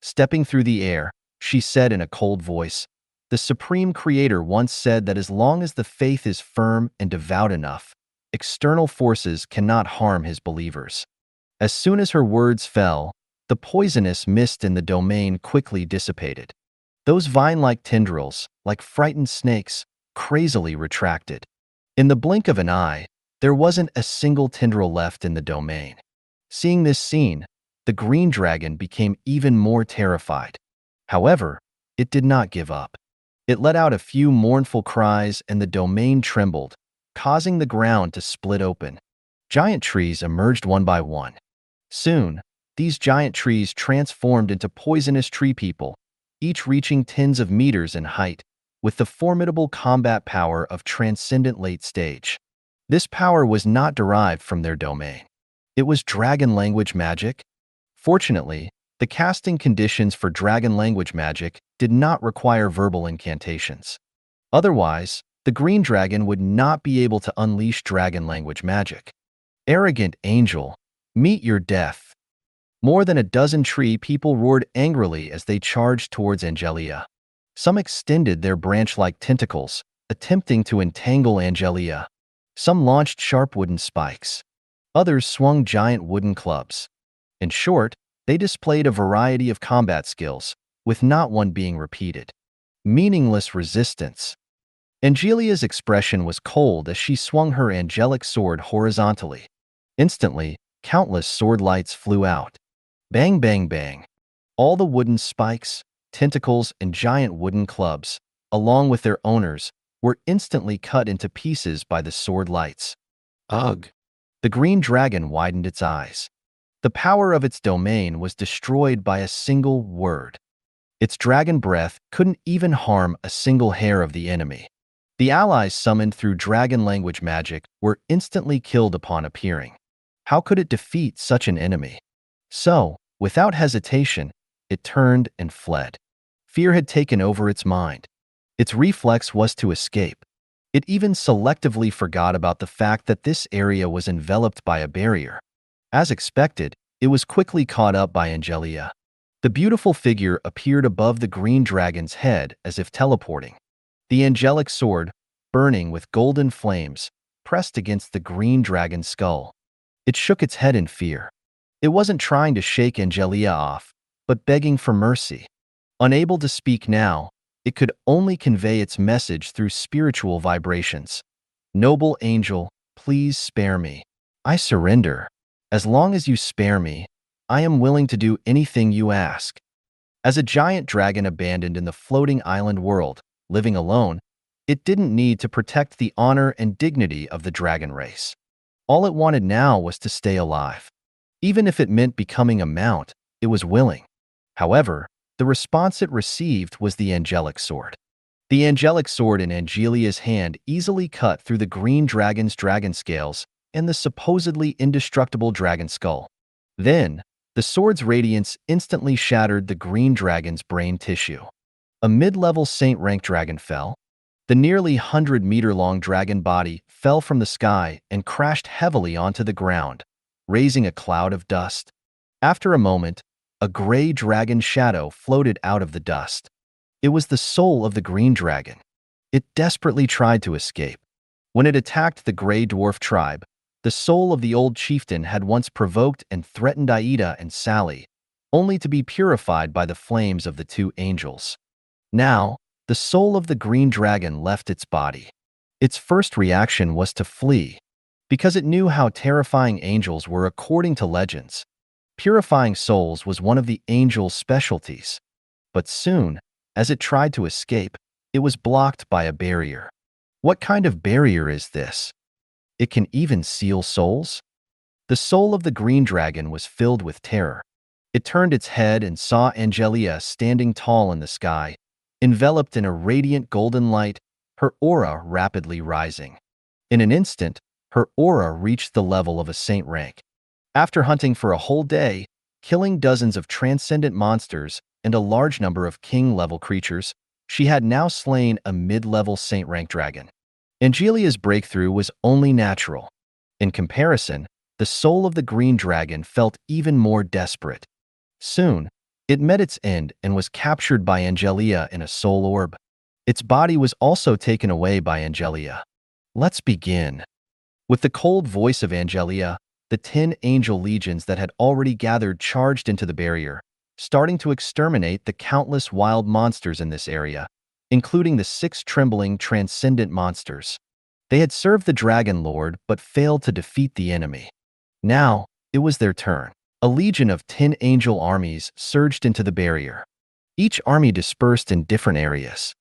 Speaker 2: Stepping through the air, she said in a cold voice, "The Supreme Creator once said that as long as the faith is firm and devout enough, external forces cannot harm his believers." As soon as her words fell, the poisonous mist in the domain quickly dissipated. Those vine-like tendrils, like frightened snakes, crazily retracted. In the blink of an eye, there wasn't a single tendril left in the domain. Seeing this scene, the green dragon became even more terrified. However, it did not give up. It let out a few mournful cries and the domain trembled, causing the ground to split open. Giant trees emerged one by one. Soon, these giant trees transformed into poisonous tree people, each reaching tens of meters in height, with the formidable combat power of transcendent late stage. This power was not derived from their domain. It was dragon language magic. Fortunately, the casting conditions for dragon language magic did not require verbal incantations. Otherwise, the green dragon would not be able to unleash dragon language magic. Arrogant angel, meet your death. More than a dozen tree people roared angrily as they charged towards Angelia. Some extended their branch-like tentacles, attempting to entangle Angelia. Some launched sharp wooden spikes. Others swung giant wooden clubs. In short, they displayed a variety of combat skills, with not one being repeated. Meaningless resistance. Angelia's expression was cold as she swung her angelic sword horizontally. Instantly, countless sword lights flew out. Bang, bang, bang. All the wooden spikes, tentacles, and giant wooden clubs, along with their owners, were instantly cut into pieces by the sword lights. Ugh! The green dragon widened its eyes. The power of its domain was destroyed by a single word. Its dragon breath couldn't even harm a single hair of the enemy. The allies summoned through dragon language magic were instantly killed upon appearing. How could it defeat such an enemy? So, without hesitation, it turned and fled. Fear had taken over its mind. Its reflex was to escape. It even selectively forgot about the fact that this area was enveloped by a barrier. As expected, it was quickly caught up by Angelia. The beautiful figure appeared above the green dragon's head as if teleporting. The angelic sword, burning with golden flames, pressed against the green dragon's skull. It shook its head in fear. It wasn't trying to shake Angelia off, but begging for mercy. Unable to speak now, it could only convey its message through spiritual vibrations. Noble angel, please spare me. I surrender. As long as you spare me, I am willing to do anything you ask. As a giant dragon abandoned in the floating island world, living alone, it didn't need to protect the honor and dignity of the dragon race. All it wanted now was to stay alive. Even if it meant becoming a mount, it was willing. However, the response it received was the angelic sword. The angelic sword in Angelia's hand easily cut through the green dragon's dragon scales and the supposedly indestructible dragon skull. Then, the sword's radiance instantly shattered the green dragon's brain tissue. A mid-level saint rank dragon fell. The nearly 100-meter-long dragon body fell from the sky and crashed heavily onto the ground, raising a cloud of dust. After a moment, a gray dragon shadow floated out of the dust. It was the soul of the green dragon. It desperately tried to escape. When it attacked the gray dwarf tribe, the soul of the old chieftain had once provoked and threatened Aida and Sally, only to be purified by the flames of the two angels. Now, the soul of the green dragon left its body. Its first reaction was to flee, because it knew how terrifying angels were according to legends. Purifying souls was one of the angel's specialties. But soon, as it tried to escape, it was blocked by a barrier. What kind of barrier is this? It can even seal souls? The soul of the green dragon was filled with terror. It turned its head and saw Angelia standing tall in the sky, enveloped in a radiant golden light, her aura rapidly rising. In an instant, her aura reached the level of a saint rank. After hunting for a whole day, killing dozens of transcendent monsters and a large number of king-level creatures, she had now slain a mid-level saint-rank dragon. Angelia's breakthrough was only natural. In comparison, the soul of the green dragon felt even more desperate. Soon, it met its end and was captured by Angelia in a soul orb. Its body was also taken away by Angelia. Let's begin. With the cold voice of Angelia, the 10 angel legions that had already gathered charged into the barrier, starting to exterminate the countless wild monsters in this area, including the 6 trembling transcendent monsters. They had served the Dragon Lord but failed to defeat the enemy. Now, it was their turn. A legion of 10 angel armies surged into the barrier. Each army dispersed in different areas.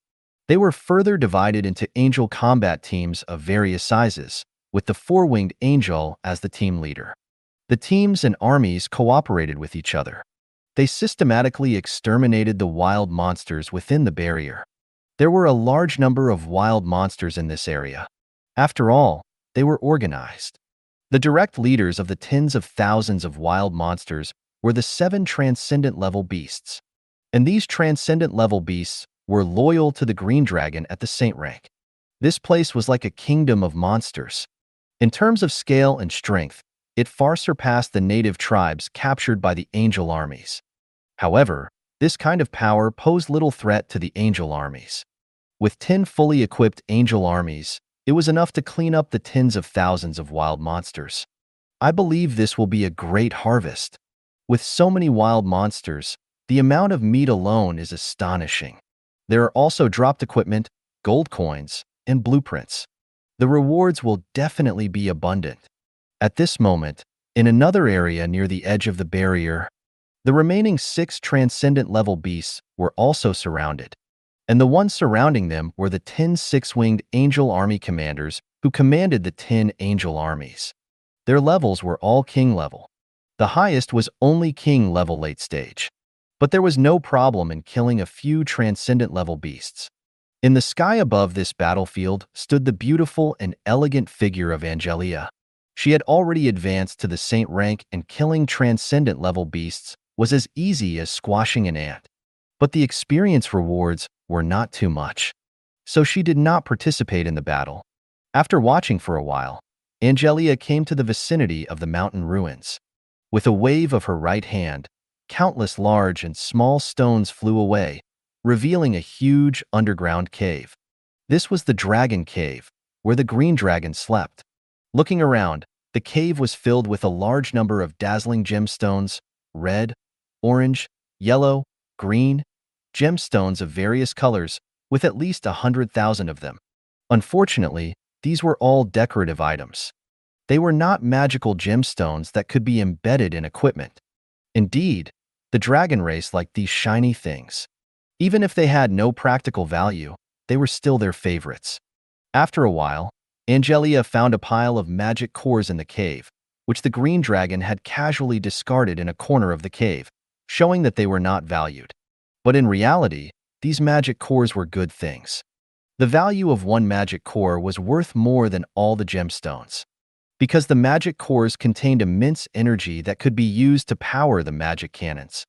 Speaker 2: They were further divided into angel combat teams of various sizes, with the 4-winged angel as the team leader. The teams and armies cooperated with each other. They systematically exterminated the wild monsters within the barrier. There were a large number of wild monsters in this area. After all, they were organized. The direct leaders of the tens of thousands of wild monsters were the 7 transcendent-level beasts. And these transcendent-level beasts were loyal to the green dragon at the saint rank. This place was like a kingdom of monsters. In terms of scale and strength, it far surpassed the native tribes captured by the angel armies. However, this kind of power posed little threat to the angel armies. With 10 fully equipped angel armies, it was enough to clean up the tens of thousands of wild monsters. I believe this will be a great harvest. With so many wild monsters, the amount of meat alone is astonishing. There are also dropped equipment, gold coins, and blueprints. The rewards will definitely be abundant. At this moment, in another area near the edge of the barrier, the remaining 6 transcendent level beasts were also surrounded, and the ones surrounding them were the 10 six-winged angel army commanders who commanded the 10 angel armies. Their levels were all king level. The highest was only king level late stage. But there was no problem in killing a few transcendent level beasts. In the sky above this battlefield stood the beautiful and elegant figure of Angelia. She had already advanced to the saint rank, and killing transcendent level beasts was as easy as squashing an ant. But the experience rewards were not too much, so she did not participate in the battle. After watching for a while, Angelia came to the vicinity of the mountain ruins. With a wave of her right hand, countless large and small stones flew away, revealing a huge underground cave. This was the Dragon Cave, where the green dragon slept. Looking around, the cave was filled with a large number of dazzling gemstones, red, orange, yellow, green, gemstones of various colors, with at least 100,000 of them. Unfortunately, these were all decorative items. They were not magical gemstones that could be embedded in equipment. Indeed, the dragon race liked these shiny things. Even if they had no practical value, they were still their favorites. After a while, Angelia found a pile of magic cores in the cave, which the green dragon had casually discarded in a corner of the cave, showing that they were not valued. But in reality, these magic cores were good things. The value of one magic core was worth more than all the gemstones, because the magic cores contained immense energy that could be used to power the magic cannons.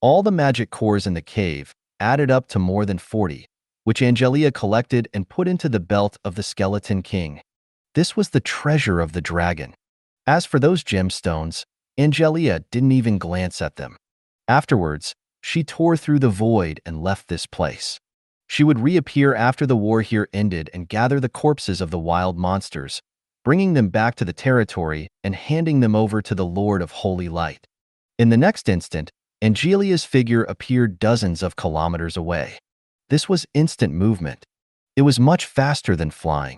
Speaker 2: All the magic cores in the cave added up to more than 40, which Angelia collected and put into the belt of the Skeleton King. This was the treasure of the dragon. As for those gemstones, Angelia didn't even glance at them. Afterwards, she tore through the void and left this place. She would reappear after the war here ended and gather the corpses of the wild monsters, bringing them back to the territory and handing them over to the Lord of Holy Light. In the next instant, Angelia's figure appeared dozens of kilometers away. This was instant movement. It was much faster than flying.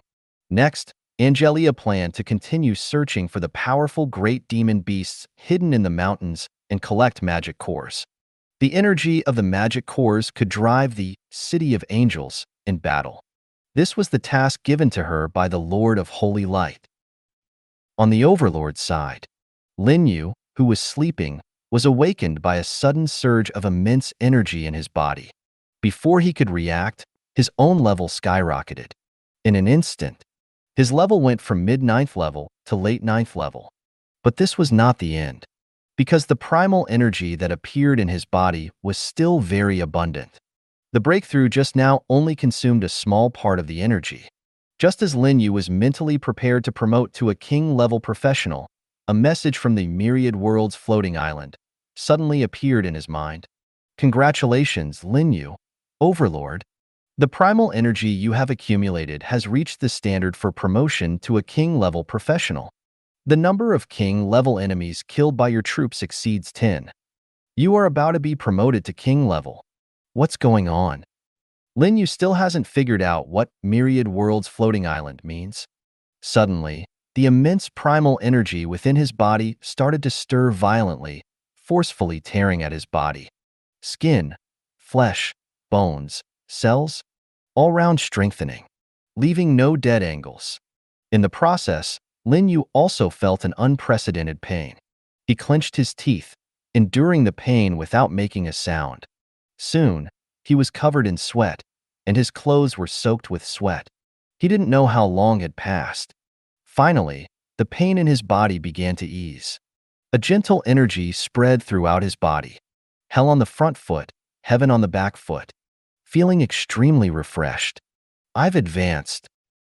Speaker 2: Next, Angelia planned to continue searching for the powerful great demon beasts hidden in the mountains and collect magic cores. The energy of the magic cores could drive the City of Angels in battle. This was the task given to her by the Lord of Holy Light. On the Overlord's side, Lin Yu, who was sleeping, was awakened by a sudden surge of immense energy in his body. Before he could react, his own level skyrocketed. In an instant, his level went from mid-9th level to late 9th level. But this was not the end, because the primal energy that appeared in his body was still very abundant. The breakthrough just now only consumed a small part of the energy. Just as Lin Yu was mentally prepared to promote to a king-level professional, a message from the myriad worlds floating island suddenly appeared in his mind. Congratulations, Lin Yu, Overlord. The primal energy you have accumulated has reached the standard for promotion to a king-level professional. The number of king-level enemies killed by your troops exceeds 10. You are about to be promoted to king-level. What's going on? Lin Yu still hasn't figured out what myriad worlds floating island means. Suddenly, the immense primal energy within his body started to stir violently, forcefully tearing at his body. Skin, flesh, bones, cells, all round strengthening, leaving no dead angles. In the process, Lin Yu also felt an unprecedented pain. He clenched his teeth, enduring the pain without making a sound. Soon, he was covered in sweat, and his clothes were soaked with sweat. He didn't know how long had passed. Finally, the pain in his body began to ease. A gentle energy spread throughout his body. Hell on the front foot, heaven on the back foot. Feeling extremely refreshed. I've advanced.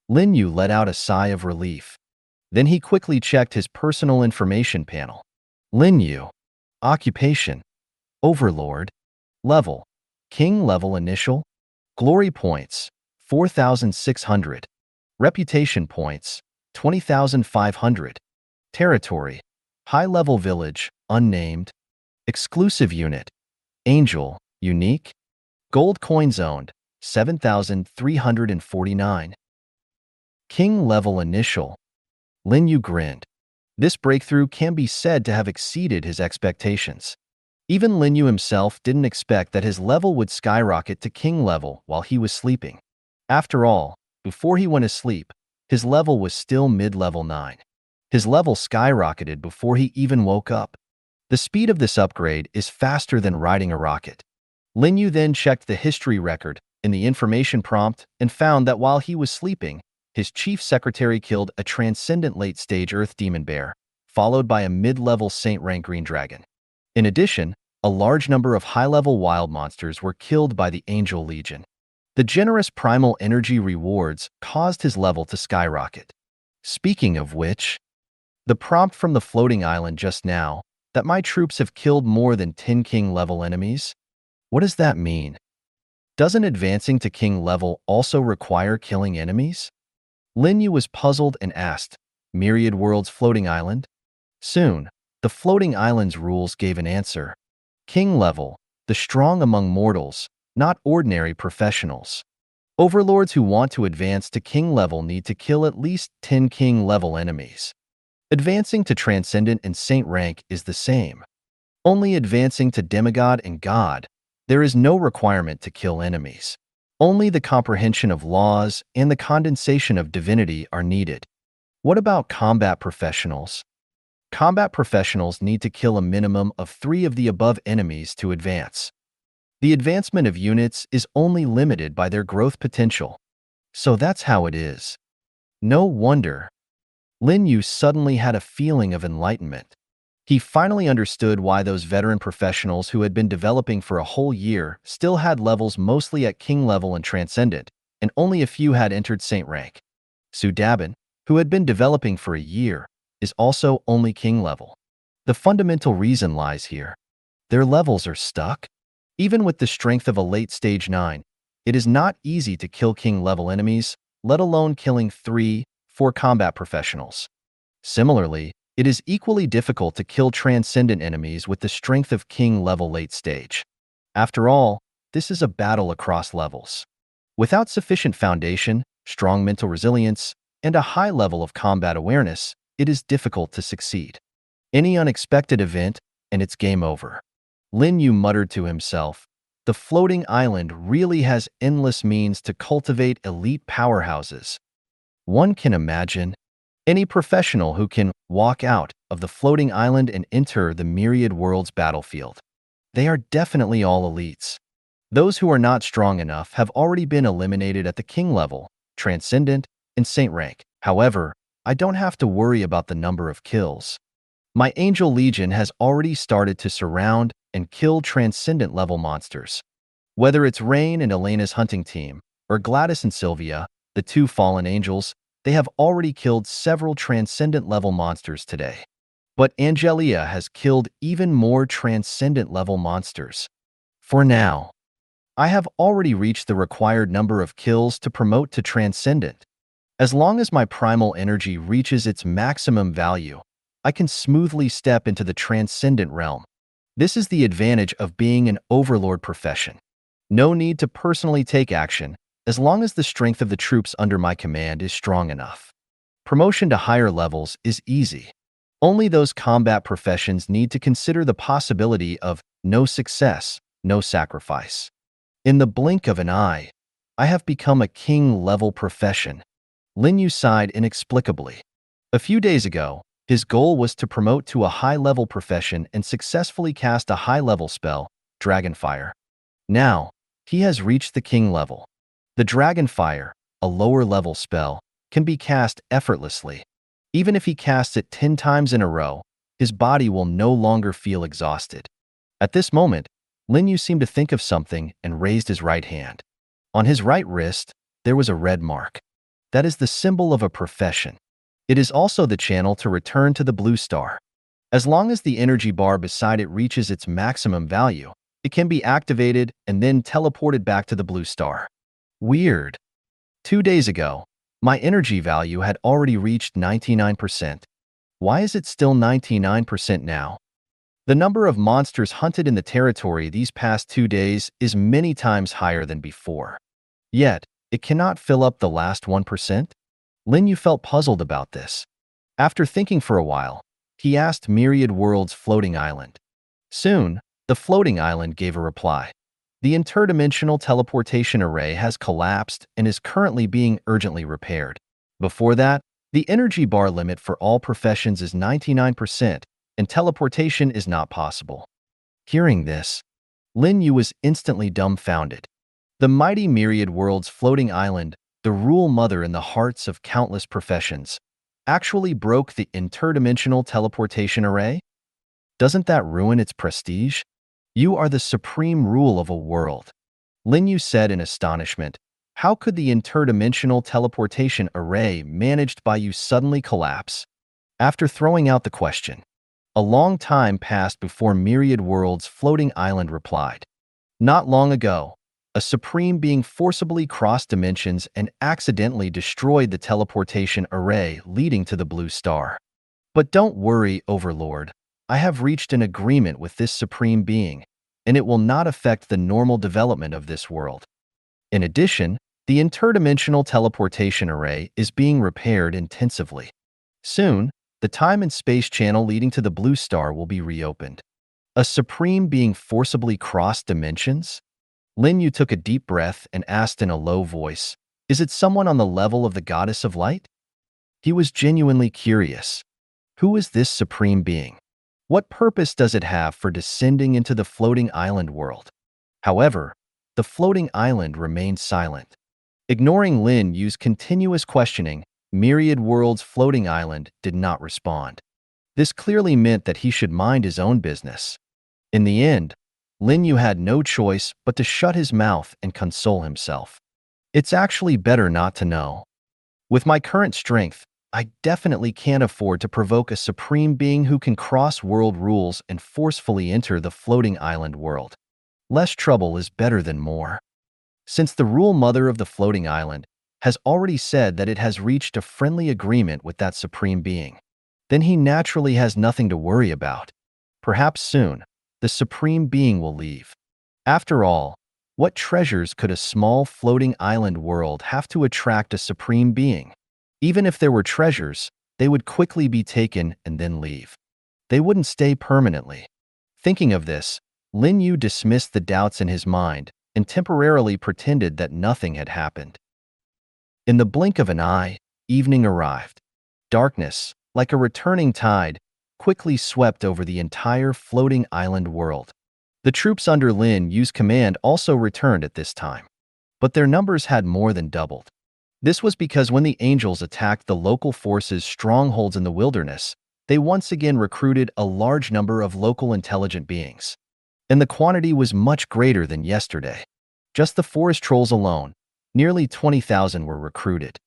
Speaker 2: Lin Yu let out a sigh of relief. Then he quickly checked his personal information panel. Lin Yu. Occupation. Overlord. Level. King level initial. Glory points. 4,600. Reputation points. 20,500. Territory. High-level village. Unnamed. Exclusive unit. Angel. Unique. Gold coins owned. 7,349. King level initial. Lin Yu grinned. This breakthrough can be said to have exceeded his expectations. Even Lin Yu himself didn't expect that his level would skyrocket to king level while he was sleeping. After all, before he went to sleep, his level was still mid-level 9. His level skyrocketed before he even woke up. The speed of this upgrade is faster than riding a rocket. Lin Yu then checked the history record in the information prompt and found that while he was sleeping, his chief secretary killed a transcendent late-stage Earth Demon Bear, followed by a mid-level Saint rank Green Dragon. In addition, a large number of high-level wild monsters were killed by the Angel Legion. The generous primal energy rewards caused his level to skyrocket. Speaking of which, the prompt from the floating island just now, that my troops have killed more than 10 king-level enemies? What does that mean? Doesn't advancing to king level also require killing enemies? Lin Yu was puzzled and asked, Myriad World's floating island? Soon, the floating island's rules gave an answer. King level, the strong among mortals, not ordinary professionals. Overlords who want to advance to king level need to kill at least 10 king level enemies. Advancing to transcendent and saint rank is the same. Only advancing to demigod and god, there is no requirement to kill enemies. Only the comprehension of laws and the condensation of divinity are needed. What about combat professionals? Combat professionals need to kill a minimum of 3 of the above enemies to advance. The advancement of units is only limited by their growth potential. So that's how it is. No wonder. Lin Yu suddenly had a feeling of enlightenment. He finally understood why those veteran professionals who had been developing for a whole year still had levels mostly at king level and transcendent, and only a few had entered saint rank. Su Dabin, who had been developing for a year, is also only king level. The fundamental reason lies here. Their levels are stuck. Even with the strength of a late stage 9, it is not easy to kill king level enemies, let alone killing 3, 4 combat professionals. Similarly, it is equally difficult to kill transcendent enemies with the strength of king level late stage. After all, this is a battle across levels. Without sufficient foundation, strong mental resilience, and a high level of combat awareness, it is difficult to succeed. Any unexpected event, and it's game over. Lin Yu muttered to himself, the floating island really has endless means to cultivate elite powerhouses. One can imagine any professional who can walk out of the floating island and enter the Myriad World's battlefield. They are definitely all elites. Those who are not strong enough have already been eliminated at the king level, transcendent, and saint rank. However, I don't have to worry about the number of kills. My Angel Legion has already started to surround and kill transcendent level monsters. Whether it's Rain and Elena's hunting team, or Gladys and Sylvia, the 2 fallen angels, they have already killed several transcendent level monsters today. But Angelia has killed even more transcendent level monsters. For now, I have already reached the required number of kills to promote to transcendent. As long as my primal energy reaches its maximum value, I can smoothly step into the transcendent realm. This is the advantage of being an overlord profession. No need to personally take action, as long as the strength of the troops under my command is strong enough. Promotion to higher levels is easy. Only those combat professions need to consider the possibility of no success, no sacrifice. In the blink of an eye, I have become a king-level profession. Lin Yu sighed inexplicably. A few days ago, his goal was to promote to a high-level profession and successfully cast a high-level spell, Dragonfire. Now, he has reached the king level. The Dragonfire, a lower-level spell, can be cast effortlessly. Even if he casts it 10 times in a row, his body will no longer feel exhausted. At this moment, Lin Yu seemed to think of something and raised his right hand. On his right wrist, there was a red mark. That is the symbol of a profession. It is also the channel to return to the blue star. As long as the energy bar beside it reaches its maximum value, it can be activated and then teleported back to the blue star. Weird. 2 days ago, my energy value had already reached 99%. Why is it still 99% now? The number of monsters hunted in the territory these past 2 days is many times higher than before. Yet, it cannot fill up the last 1%? Lin Yu felt puzzled about this. After thinking for a while, he asked Myriad World's floating island. Soon, the floating island gave a reply. The interdimensional teleportation array has collapsed and is currently being urgently repaired. Before that, the energy bar limit for all professions is 99%, and teleportation is not possible. Hearing this, Lin Yu was instantly dumbfounded. The mighty Myriad World's floating island, the rule mother in the hearts of countless professions, actually broke the interdimensional teleportation array? Doesn't that ruin its prestige? You are the supreme rule of a world. Lin Yu said in astonishment. How could the interdimensional teleportation array managed by you suddenly collapse? After throwing out the question, a long time passed before Myriad World's floating island replied. Not long ago, a supreme being forcibly crossed dimensions and accidentally destroyed the teleportation array leading to the blue star. But don't worry, Overlord. I have reached an agreement with this supreme being, and it will not affect the normal development of this world. In addition, the interdimensional teleportation array is being repaired intensively. Soon, the time and space channel leading to the blue star will be reopened. A supreme being forcibly crossed dimensions? Lin Yu took a deep breath and asked in a low voice, is it someone on the level of the goddess of light? He was genuinely curious. Who is this supreme being? What purpose does it have for descending into the floating island world? However, the floating island remained silent. Ignoring Lin Yu's continuous questioning, Myriad World's floating island did not respond. This clearly meant that he should mind his own business. In the end, Lin Yu had no choice but to shut his mouth and console himself. It's actually better not to know. With my current strength, I definitely can't afford to provoke a supreme being who can cross world rules and forcefully enter the floating island world. Less trouble is better than more. Since the rule mother of the floating island has already said that it has reached a friendly agreement with that supreme being, then he naturally has nothing to worry about. Perhaps soon, the supreme being will leave. After all, what treasures could a small floating island world have to attract a supreme being? Even if there were treasures, they would quickly be taken and then leave. They wouldn't stay permanently. Thinking of this, Lin Yu dismissed the doubts in his mind and temporarily pretended that nothing had happened. In the blink of an eye, evening arrived. Darkness, like a returning tide, quickly swept over the entire floating island world. The troops under Lin Yu's command also returned at this time, but their numbers had more than doubled. This was because when the angels attacked the local forces' strongholds in the wilderness, they once again recruited a large number of local intelligent beings. And the quantity was much greater than yesterday. Just the forest trolls alone, nearly 20,000 were recruited.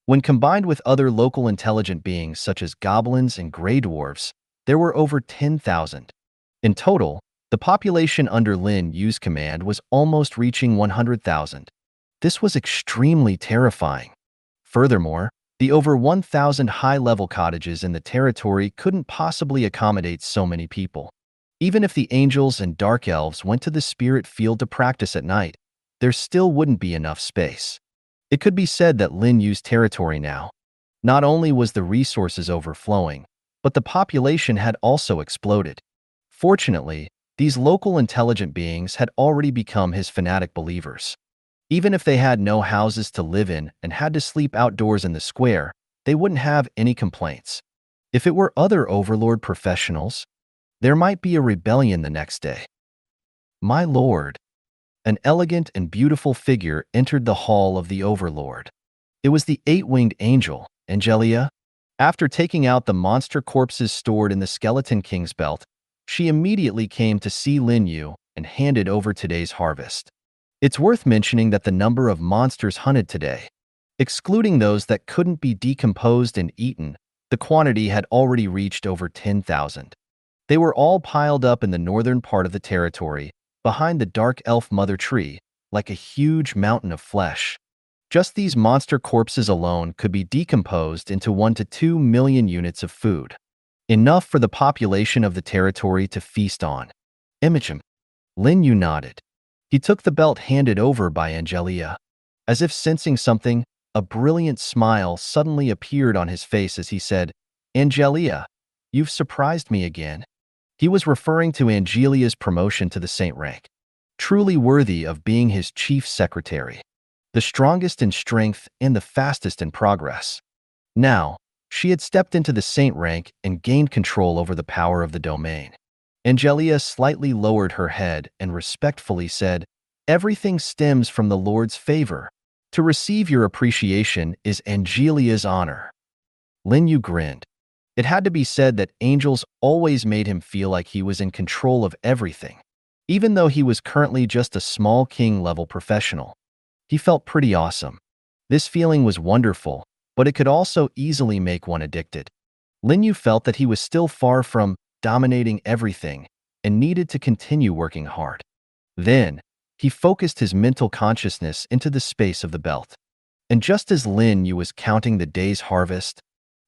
Speaker 2: When combined with other local intelligent beings such as goblins and gray dwarves, there were over 10,000. In total, the population under Lin Yu's command was almost reaching 100,000. This was extremely terrifying. Furthermore, the over 1,000 high-level cottages in the territory couldn't possibly accommodate so many people. Even if the angels and dark elves went to the spirit field to practice at night, there still wouldn't be enough space. It could be said that Lin Yu's territory now, not only was the resources overflowing, but the population had also exploded. Fortunately, these local intelligent beings had already become his fanatic believers. Even if they had no houses to live in and had to sleep outdoors in the square, they wouldn't have any complaints. If it were other overlord professionals, there might be a rebellion the next day. My lord. An elegant and beautiful figure entered the hall of the overlord. It was the eight-winged angel, Angelia. After taking out the monster corpses stored in the Skeleton King's belt, she immediately came to see Lin Yu and handed over today's harvest. It's worth mentioning that the number of monsters hunted today, excluding those that couldn't be decomposed and eaten, the quantity had already reached over 10,000. They were all piled up in the northern part of the territory, behind the dark elf mother tree, like a huge mountain of flesh. Just these monster corpses alone could be decomposed into 1 to 2 million units of food. enough for the population of the territory to feast on. Imagine. Lin Yu nodded. He took the belt handed over by Angelia. As if sensing something, a brilliant smile suddenly appeared on his face as he said, "Angelia, you've surprised me again." He was referring to Angelia's promotion to the saint rank, truly worthy of being his chief secretary, the strongest in strength and the fastest in progress. Now, she had stepped into the saint rank and gained control over the power of the domain. Angelia slightly lowered her head and respectfully said, "Everything stems from the Lord's favor. To receive your appreciation is Angelia's honor." Lin Yu grinned. It had to be said that angels always made him feel like he was in control of everything. Even though he was currently just a small king-level professional, he felt pretty awesome. This feeling was wonderful, but it could also easily make one addicted. Lin Yu felt that he was still far from dominating everything and needed to continue working hard. Then, he focused his mental consciousness into the space of the belt. And just as Lin Yu was counting the day's harvest,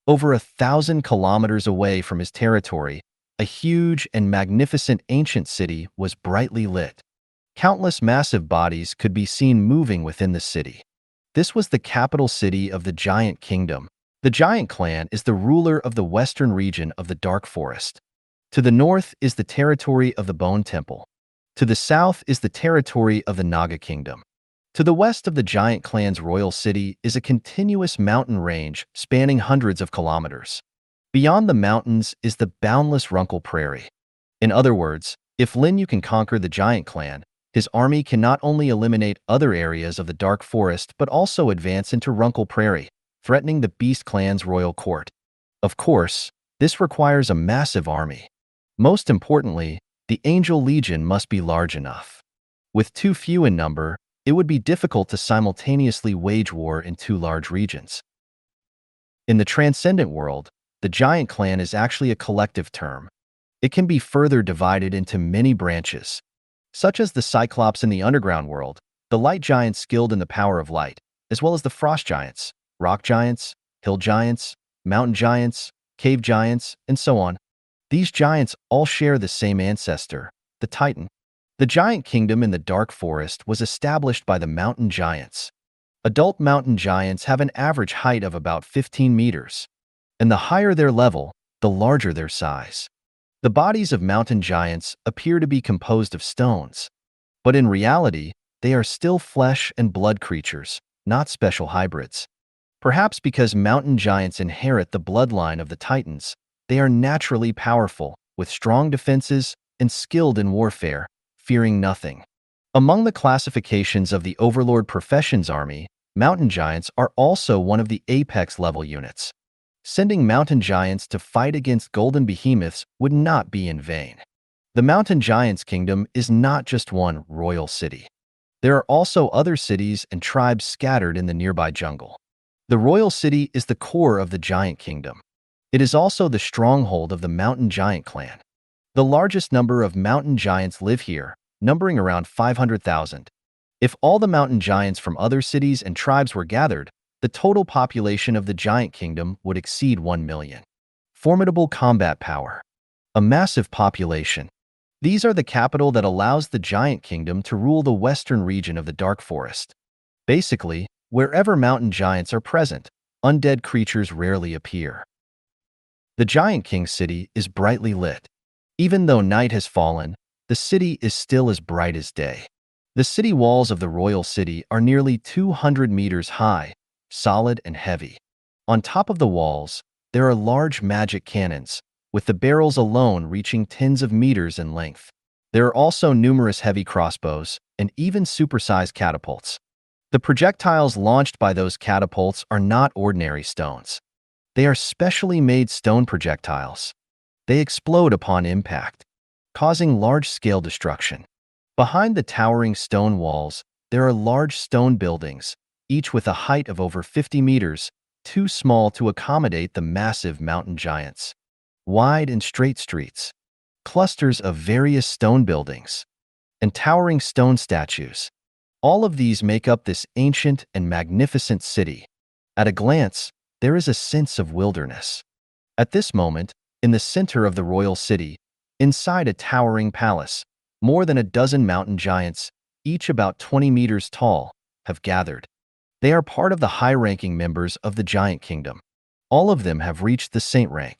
Speaker 2: over 1,000 kilometers away from his territory, a huge and magnificent ancient city was brightly lit. Countless massive bodies could be seen moving within the city. This was the capital city of the Giant Kingdom. The Giant Clan is the ruler of the western region of the Dark Forest. To the north is the territory of the Bone Temple. To the south is the territory of the Naga Kingdom. To the west of the Giant Clan's royal city is a continuous mountain range spanning hundreds of kilometers. Beyond the mountains is the boundless Runkle Prairie. In other words, if Lin Yu can conquer the Giant Clan, his army can not only eliminate other areas of the Dark Forest but also advance into Runkle Prairie, threatening the Beast Clan's royal court. Of course, this requires a massive army. Most importantly, the Angel Legion must be large enough. With too few in number, it would be difficult to simultaneously wage war in two large regions. In the Transcendent world, the Giant Clan is actually a collective term. It can be further divided into many branches, such as the Cyclops in the Underground world, the Light Giants skilled in the power of light, as well as the Frost Giants, Rock Giants, Hill Giants, Mountain Giants, Cave Giants, and so on. These giants all share the same ancestor, the Titan. The Giant Kingdom in the Dark Forest was established by the Mountain Giants. Adult mountain giants have an average height of about 15 meters, and the higher their level, the larger their size. The bodies of mountain giants appear to be composed of stones, but in reality, they are still flesh and blood creatures, not special hybrids. Perhaps because mountain giants inherit the bloodline of the Titans, they are naturally powerful, with strong defenses and skilled in warfare, fearing nothing. Among the classifications of the Overlord Professions Army, mountain giants are also one of the apex-level units. Sending mountain giants to fight against golden behemoths would not be in vain. The Mountain Giants Kingdom is not just one royal city. There are also other cities and tribes scattered in the nearby jungle. The royal city is the core of the Giant Kingdom. It is also the stronghold of the Mountain Giant Clan. The largest number of mountain giants live here, numbering around 500,000. If all the mountain giants from other cities and tribes were gathered, the total population of the Giant Kingdom would exceed 1 million. Formidable combat power. A massive population. These are the capital that allows the Giant Kingdom to rule the western region of the Dark Forest. Basically, wherever mountain giants are present, undead creatures rarely appear. The Giant King city is brightly lit. Even though night has fallen, the city is still as bright as day. The city walls of the royal city are nearly 200 meters high, solid and heavy. On top of the walls, there are large magic cannons, with the barrels alone reaching tens of meters in length. There are also numerous heavy crossbows and even supersized catapults. The projectiles launched by those catapults are not ordinary stones. They are specially made stone projectiles. They explode upon impact, causing large-scale destruction. Behind the towering stone walls, there are large stone buildings, each with a height of over 50 meters, too small to accommodate the massive mountain giants. Wide and straight streets, clusters of various stone buildings, and towering stone statues. All of these make up this ancient and magnificent city. At a glance, there is a sense of wilderness. At this moment, In the center of the royal city, inside a towering palace, more than a dozen mountain giants, each about 20 meters tall, have gathered. They are part of the high-ranking members of the giant kingdom. All of them have reached the saint rank.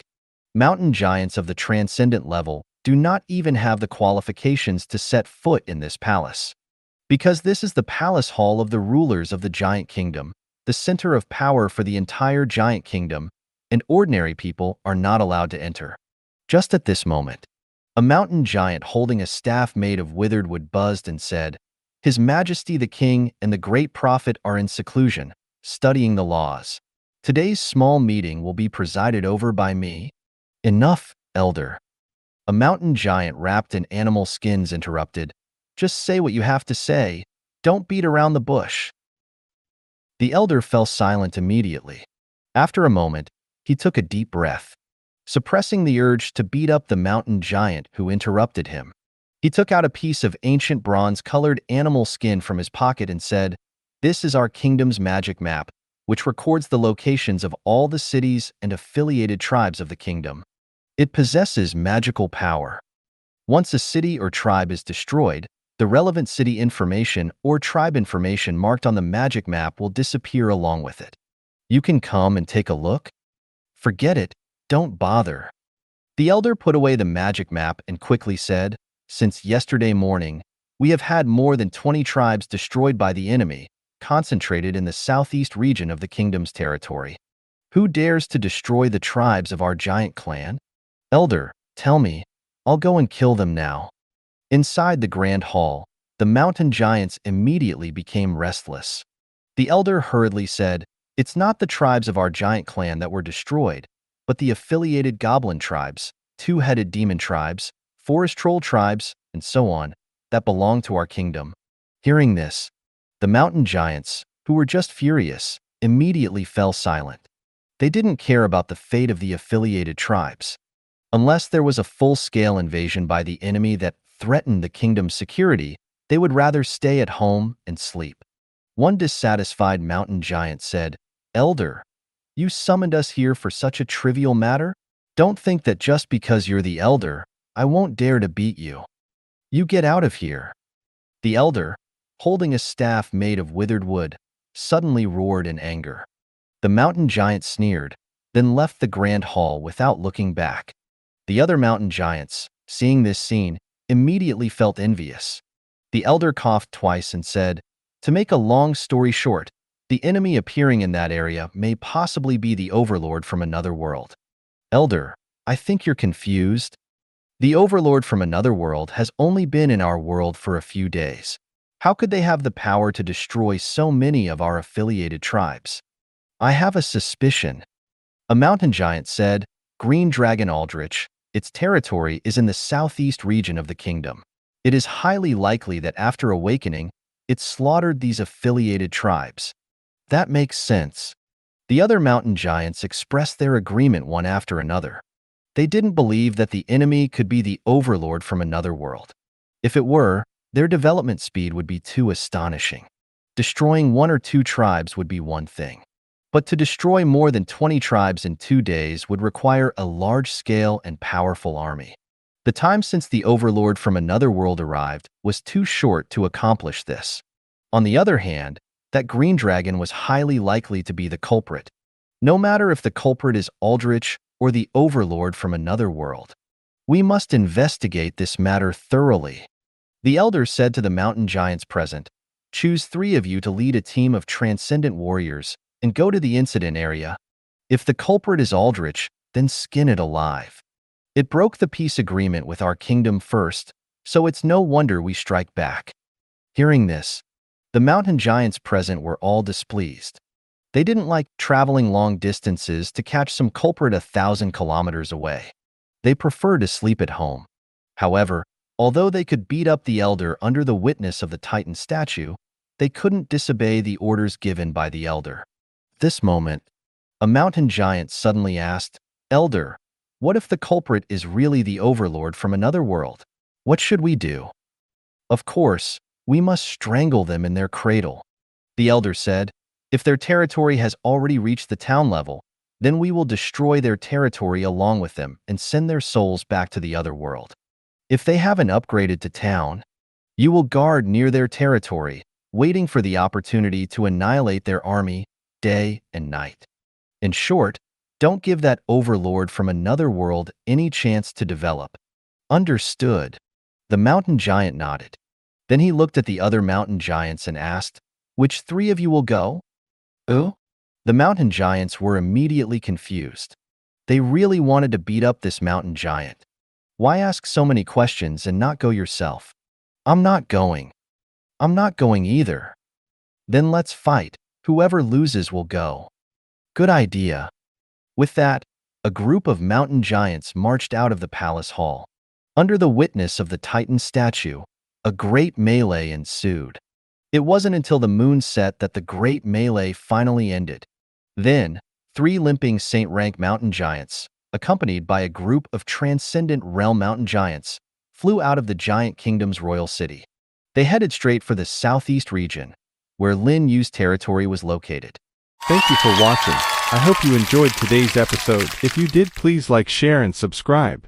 Speaker 2: Mountain giants of the transcendent level do not even have the qualifications to set foot in this palace. Because this is the palace hall of the rulers of the giant kingdom, the center of power for the entire giant kingdom, and ordinary people are not allowed to enter. Just at this moment, a mountain giant holding a staff made of withered wood buzzed and said, "His Majesty the King and the great prophet are in seclusion, studying the laws. Today's small meeting will be presided over by me." "Enough, elder." A mountain giant wrapped in animal skins interrupted. "Just say what you have to say. Don't beat around the bush." The elder fell silent immediately. After a moment, he took a deep breath, suppressing the urge to beat up the mountain giant who interrupted him. He took out a piece of ancient bronze-colored animal skin from his pocket and said, "This is our kingdom's magic map, which records the locations of all the cities and affiliated tribes of the kingdom. It possesses magical power. Once a city or tribe is destroyed, the relevant city information or tribe information marked on the magic map will disappear along with it. You can come and take a look? Forget it, don't bother." The elder put away the magic map and quickly said, "Since yesterday morning, we have had more than 20 tribes destroyed by the enemy, concentrated in the southeast region of the kingdom's territory. Who dares to destroy the tribes of our giant clan? Elder, tell me, I'll go and kill them now." Inside the grand hall, the mountain giants immediately became restless. The elder hurriedly said, "It's not the tribes of our giant clan that were destroyed, but the affiliated goblin tribes, two-headed demon tribes, forest troll tribes, and so on, that belong to our kingdom." Hearing this, the mountain giants, who were just furious, immediately fell silent. They didn't care about the fate of the affiliated tribes. Unless there was a full-scale invasion by the enemy that threatened the kingdom's security, they would rather stay at home and sleep. One dissatisfied mountain giant said, "Elder, you summoned us here for such a trivial matter? Don't think that just because you're the elder, I won't dare to beat you. You get out of here." The elder, holding a staff made of withered wood, suddenly roared in anger. The mountain giant sneered, then left the grand hall without looking back. The other mountain giants, seeing this scene, immediately felt envious. The elder coughed twice and said, "To make a long story short, the enemy appearing in that area may possibly be the overlord from another world." "Elder, I think you're confused. The overlord from another world has only been in our world for a few days. How could they have the power to destroy so many of our affiliated tribes?" "I have a suspicion," a mountain giant said. "Green Dragon Aldrich, its territory is in the southeast region of the kingdom. It is highly likely that after awakening, it slaughtered these affiliated tribes." "That makes sense." The other mountain giants expressed their agreement one after another. They didn't believe that the enemy could be the overlord from another world. If it were, their development speed would be too astonishing. Destroying one or two tribes would be one thing. But to destroy more than 20 tribes in 2 days would require a large-scale and powerful army. The time since the overlord from another world arrived was too short to accomplish this. On the other hand, that green dragon was highly likely to be the culprit, no matter if the culprit is Aldrich or the overlord from another world. "We must investigate this matter thoroughly." The elder said to the mountain giants present, "Choose 3 of you to lead a team of transcendent warriors and go to the incident area. If the culprit is Aldrich, then skin it alive. It broke the peace agreement with our kingdom first, so it's no wonder we strike back." Hearing this, the mountain giants present were all displeased. They didn't like traveling long distances to catch some culprit 1,000 kilometers away. They preferred to sleep at home. However, although they could beat up the elder under the witness of the Titan statue, they couldn't disobey the orders given by the elder. This moment, a mountain giant suddenly asked, "Elder, what if the culprit is really the overlord from another world? What should we do?" "Of course, we must strangle them in their cradle." The elder said, "If their territory has already reached the town level, Then we will destroy their territory along with them and send their souls back to the other world. If they haven't upgraded to town, you will guard near their territory, waiting for the opportunity to annihilate their army day and night. In short, don't give that overlord from another world any chance to develop. Understood. The mountain giant nodded. Then he looked at the other mountain giants and asked, "Which three of you will go?" "Oh?" The mountain giants were immediately confused. They really wanted to beat up this mountain giant. Why ask so many questions and not go yourself? "I'm not going." "I'm not going either." "Then let's fight. Whoever loses will go." "Good idea." With that, a group of mountain giants marched out of the palace hall. Under the witness of the Titan statue, a great melee ensued. It wasn't until the moon set that the great melee finally ended. Then, three limping Saint Rank mountain giants, accompanied by a group of transcendent realm mountain giants, flew out of the giant kingdom's royal city. They headed straight for the southeast region, where Lin Yu's territory was located.
Speaker 1: Thank you for watching. I hope you enjoyed today's episode. If you did, please like, share, and subscribe.